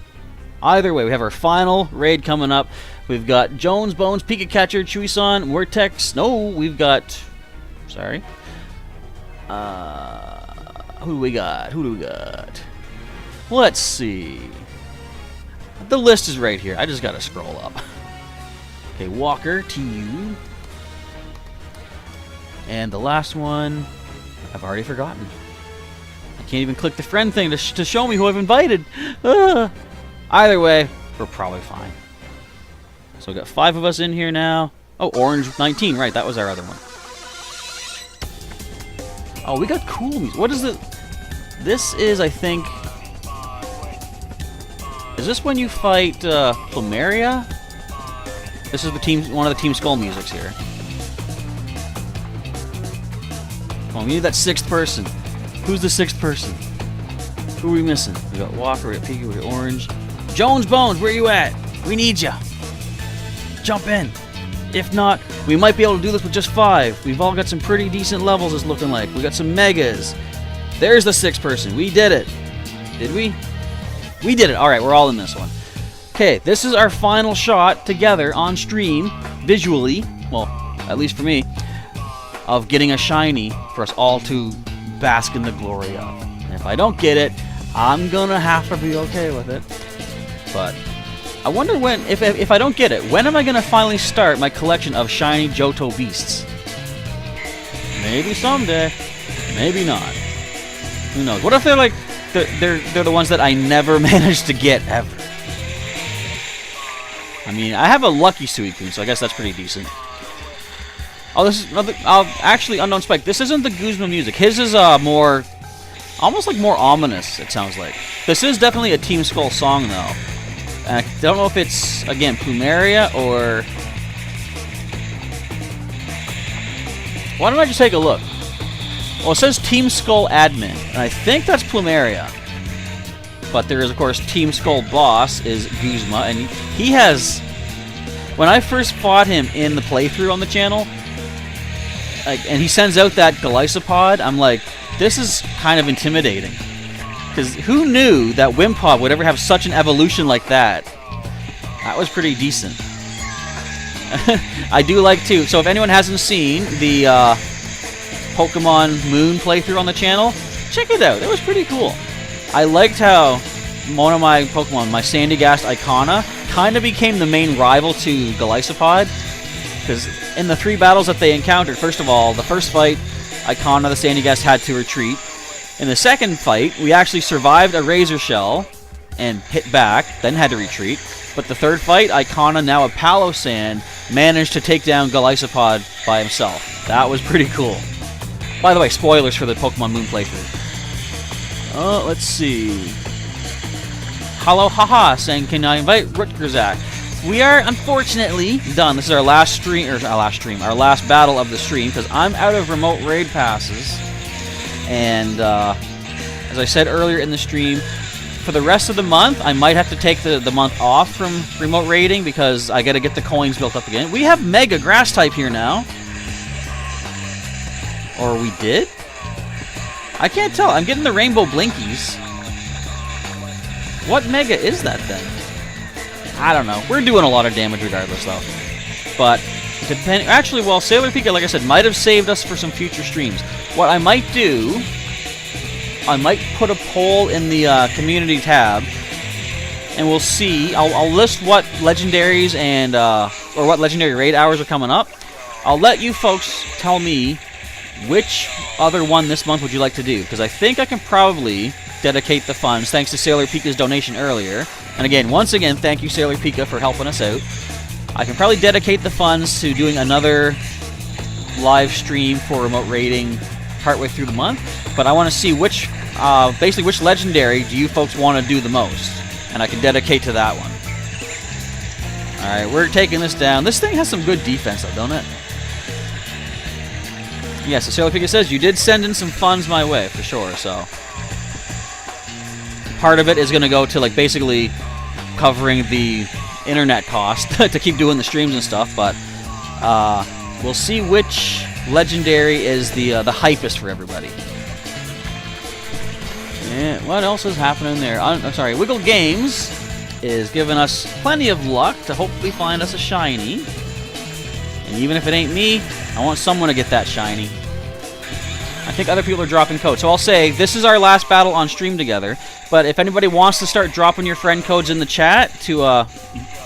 Either way, we have our final raid coming up. We've got Jones, Bones, Pika Catcher, Chewy-san, Vortex. No, we've got... Sorry. Who do we got? Let's see. The list is right here. I just gotta scroll up. Okay, Walker, TU. And the last one, I've already forgotten. I can't even click the friend thing to show me who I've invited. Either way, we're probably fine. So we got 5 of us in here now. Oh, Orange 19, right, that was our other one. Oh, we got cool music. What is it? This is, I think... Is this when you fight Plumeria? This is one of the Team Skull musics here. Come on, we need that 6th person. Who's the 6th person? Who are we missing? We got Walker, we got Pika, we got Orange. Jones Bones, where you at? We need ya. Jump in. If not, we might be able to do this with just 5. We've all got some pretty decent levels, it's looking like. We got some megas. There's the 6th person. We did it. Did we? We did it. Alright, we're all in this one. Okay, this is our final shot together on stream, visually, well, at least for me, of getting a shiny for us all to bask in the glory of. And if I don't get it, I'm gonna have to be okay with it. But I wonder when, if I don't get it, when am I gonna finally start my collection of shiny Johto beasts? Maybe someday. Maybe not. Who knows? What if they're like, they're the ones that I never managed to get ever? I mean, I have a lucky Suicune, so I guess that's pretty decent. Oh, this is another. Actually, Unknown Spike. This isn't the Guzma music. His is more, almost like more ominous. It sounds like. This is definitely a Team Skull song, though. And I don't know if it's again Plumeria or. Why don't I just take a look? Well, it says Team Skull Admin, and I think that's Plumeria. But there is, of course, Team Skull Boss is Guzma, and he has. When I first fought him in the playthrough on the channel. And he sends out that Golisopod, I'm like, this is kind of intimidating. Because who knew that Wimpod would ever have such an evolution like that? That was pretty decent. I do like, too. So if anyone hasn't seen the Pokemon Moon playthrough on the channel, check it out. It was pretty cool. I liked how one of my Pokemon, my Sandygast Icona, kind of became the main rival to Golisopod. Because in the 3 battles that they encountered, first of all, the first fight, Icona, the Sandygast, had to retreat. In the second fight, we actually survived a Razor Shell and hit back, then had to retreat. But the third fight, Icona, now a Palossand, managed to take down Golisopod by himself. That was pretty cool. By the way, spoilers for the Pokemon Moon playthrough. Let's see. Hello, haha, saying, can I invite Rutgerzak? We are unfortunately done. This is our last stream, our last battle of the stream, because I'm out of remote raid passes. And as I said earlier in the stream, for the rest of the month, I might have to take the month off from remote raiding because I got to get the coins built up again. We have Mega Grass type here now. Or we did? I can't tell. I'm getting the rainbow blinkies. What mega is that thing? I don't know. We're doing a lot of damage regardless, though. But, actually, well, Sailor Pika, like I said, might have saved us for some future streams. What I might do, I might put a poll in the community tab, and we'll see. I'll list what legendaries and, or what legendary raid hours are coming up. I'll let you folks tell me which other one this month would you like to do, because I think I can probably dedicate the funds, thanks to Sailor Pika's donation earlier. And again, once again, thank you, Sailor Pika, for helping us out. I can probably dedicate the funds to doing another live stream for remote raiding partway through the month, but I want to see which, basically which legendary do you folks want to do the most, and I can dedicate to that one. Alright, we're taking this down. This thing has some good defense, though, don't it? Yeah, so Sailor Pika says you did send in some funds my way, for sure, so part of it is going to go to, like, basically covering the internet cost to keep doing the streams and stuff, but we'll see which legendary is the hypest for everybody. Yeah, what else is happening there? I'm sorry, Wiggle Games is giving us plenty of luck to hopefully find us a shiny. And even if it ain't me, I want someone to get that shiny. I think other people are dropping codes. So I'll say, this is our last battle on stream together. But if anybody wants to start dropping your friend codes in the chat to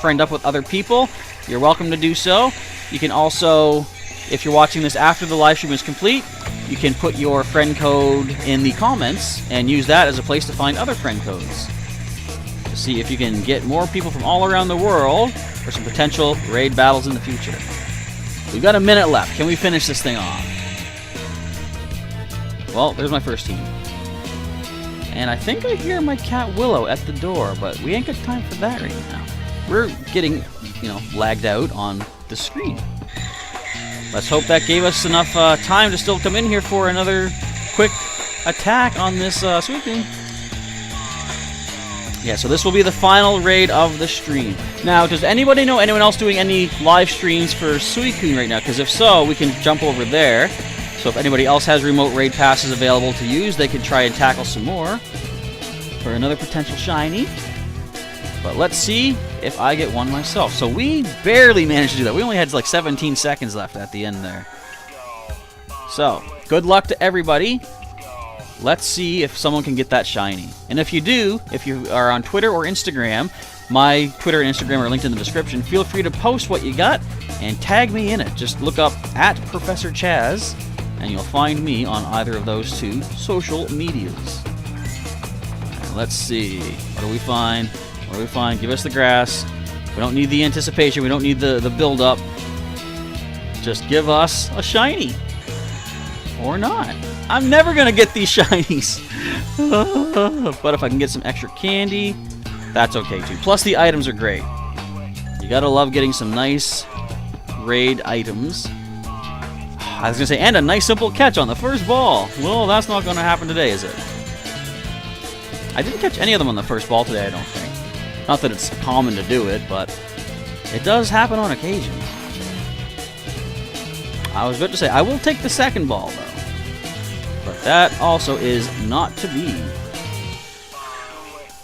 friend up with other people, you're welcome to do so. You can also, if you're watching this after the live stream is complete, you can put your friend code in the comments and use that as a place to find other friend codes. To see if you can get more people from all around the world for some potential raid battles in the future. We've got a minute left. Can we finish this thing off? Well, there's my first team. And I think I hear my cat Willow at the door, but we ain't got time for that right now. We're getting, you know, lagged out on the screen. Let's hope that gave us enough time to still come in here for another quick attack on this Suicune. Yeah, so this will be the final raid of the stream. Now, does anybody know anyone else doing any live streams for Suicune right now? Because if so, we can jump over there. So if anybody else has remote raid passes available to use, they can try and tackle some more for another potential shiny. But let's see if I get one myself. So we barely managed to do that. We only had like 17 seconds left at the end there. So, good luck to everybody. Let's see if someone can get that shiny. And if you do, if you are on Twitter or Instagram, my Twitter and Instagram are linked in the description. Feel free to post what you got and tag me in it. Just look up @Professor Chaz, and you'll find me on either of those two social medias. Right, let's see. What do we find? What do we find? Give us the grass. We don't need the anticipation. We don't need the build-up. Just give us a shiny. Or not. I'm never going to get these shinies. But if I can get some extra candy, that's okay too. Plus the items are great. You gotta love getting some nice raid items. I was going to say, and a nice simple catch on the first ball. Well, that's not going to happen today, is it? I didn't catch any of them on the first ball today, I don't think. Not that it's common to do it, but it does happen on occasion. I was about to say, I will take the second ball, though. But that also is not to be.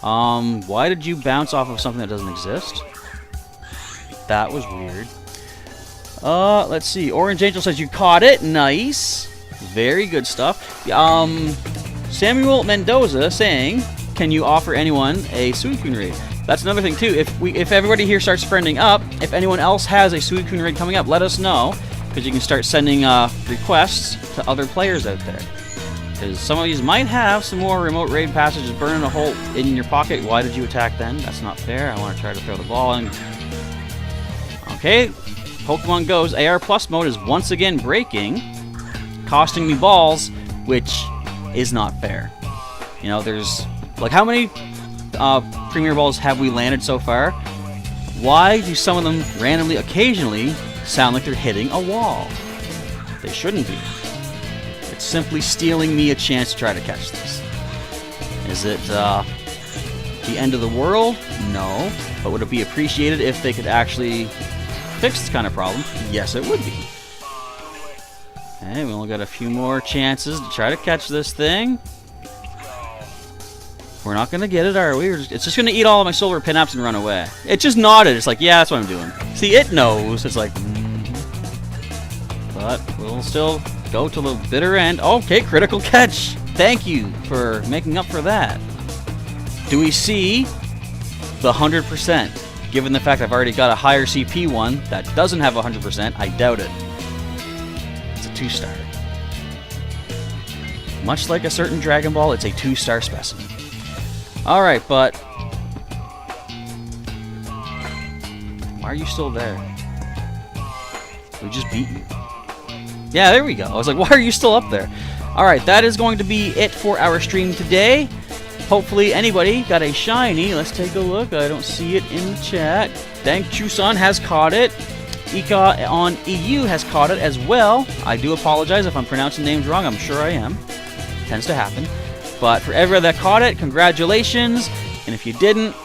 Why did you bounce off of something that doesn't exist? That was weird. Let's see. Orange Angel says you caught it. Nice. Very good stuff. Samuel Mendoza saying, can you offer anyone a Suicune raid? That's another thing too. If everybody here starts friending up, if anyone else has a Suicune raid coming up, let us know, because you can start sending requests to other players out there. Because some of these might have some more remote raid passages burning a hole in your pocket. Why did you attack then? That's not fair. I want to try to throw the ball in. Okay. Pokemon Go's AR Plus mode is once again breaking, costing me balls, which is not fair. You know, there's, like, how many Premier Balls have we landed so far? Why do some of them randomly, occasionally, sound like they're hitting a wall? They shouldn't be. It's simply stealing me a chance to try to catch this. Is it the end of the world? No. But would it be appreciated if they could actually fix this kind of problem? Yes, it would be. Okay, we only got a few more chances to try to catch this thing. We're not going to get it, are we? It's just going to eat all of my solar pin-ups and run away. It just nodded. It's like, yeah, that's what I'm doing. See, it knows. It's like, But we'll still go to the bitter end. Okay, critical catch. Thank you for making up for that. Do we see the 100%? Given the fact I've already got a higher CP one that doesn't have 100%, I doubt it. It's a 2-star. Much like a certain Dragon Ball, it's a 2-star specimen. Alright, but... why are you still there? We just beat you. Yeah, there we go. I was like, why are you still up there? Alright, that is going to be it for our stream today. Hopefully anybody got a shiny. Let's take a look. I don't see it in the chat. Thank Chusan has caught it. Ika on EU has caught it as well. I do apologize if I'm pronouncing names wrong. I'm sure I am. Tends to happen. But for everyone that caught it, congratulations. And if you didn't,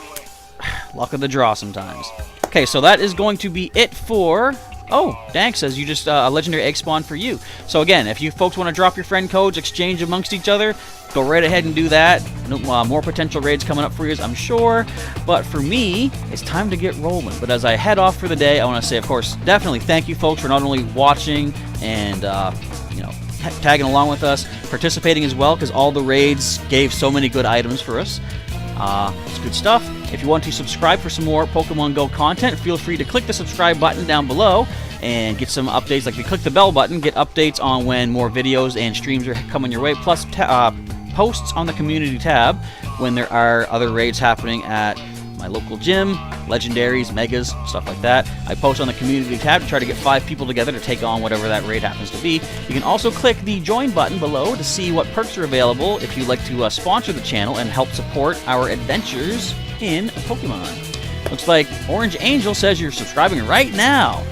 luck of the draw sometimes. Okay, so that is going to be it for... oh, Dank says you just a legendary egg spawn for you. So again, if you folks want to drop your friend codes, exchange amongst each other, go right ahead and do that. More potential raids coming up for you, I'm sure. But for me, it's time to get rolling. But as I head off for the day, I want to say, of course, definitely thank you folks for not only watching and you know, tagging along with us, participating as well, because all the raids gave so many good items for us. It's good stuff. If you want to subscribe for some more Pokemon Go content, feel free to click the subscribe button down below and get some updates. Like, if you click the bell button, get updates on when more videos and streams are coming your way, plus posts on the community tab when there are other raids happening at my local gym, legendaries, megas, stuff like that. I post on the community tab to try to get 5 people together to take on whatever that raid happens to be. You can also click the join button below to see what perks are available if you'd like to sponsor the channel and help support our adventures in Pokemon. Looks like Orange Angel says you're subscribing right now.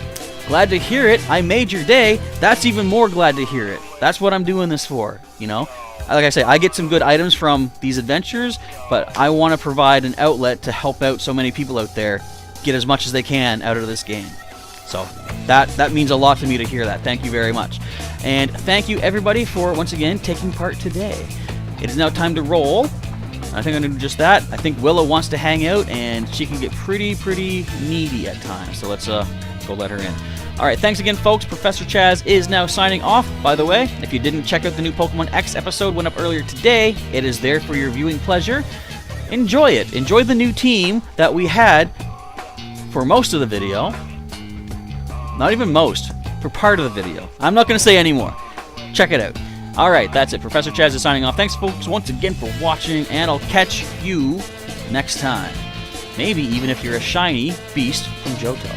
Glad to hear it. I made your day. That's even more glad to hear it. That's what I'm doing this for, you know? Like I say, I get some good items from these adventures, but I want to provide an outlet to help out so many people out there get as much as they can out of this game. So that means a lot to me to hear that. Thank you very much. And thank you everybody for, once again, taking part today. It is now time to roll. I think I'm going to do just that. I think Willow wants to hang out, and she can get pretty needy at times. So let's go let her in. Alright, thanks again, folks. Professor Chaz is now signing off. By the way, if you didn't check out the new Pokemon X episode, went up earlier today, it is there for your viewing pleasure. Enjoy it. Enjoy the new team that we had for most of the video. Not even most. For part of the video. I'm not going to say any more. Check it out. Alright, that's it. Professor Chaz is signing off. Thanks, folks, once again for watching, and I'll catch you next time. Maybe even if you're a shiny beast from Johto.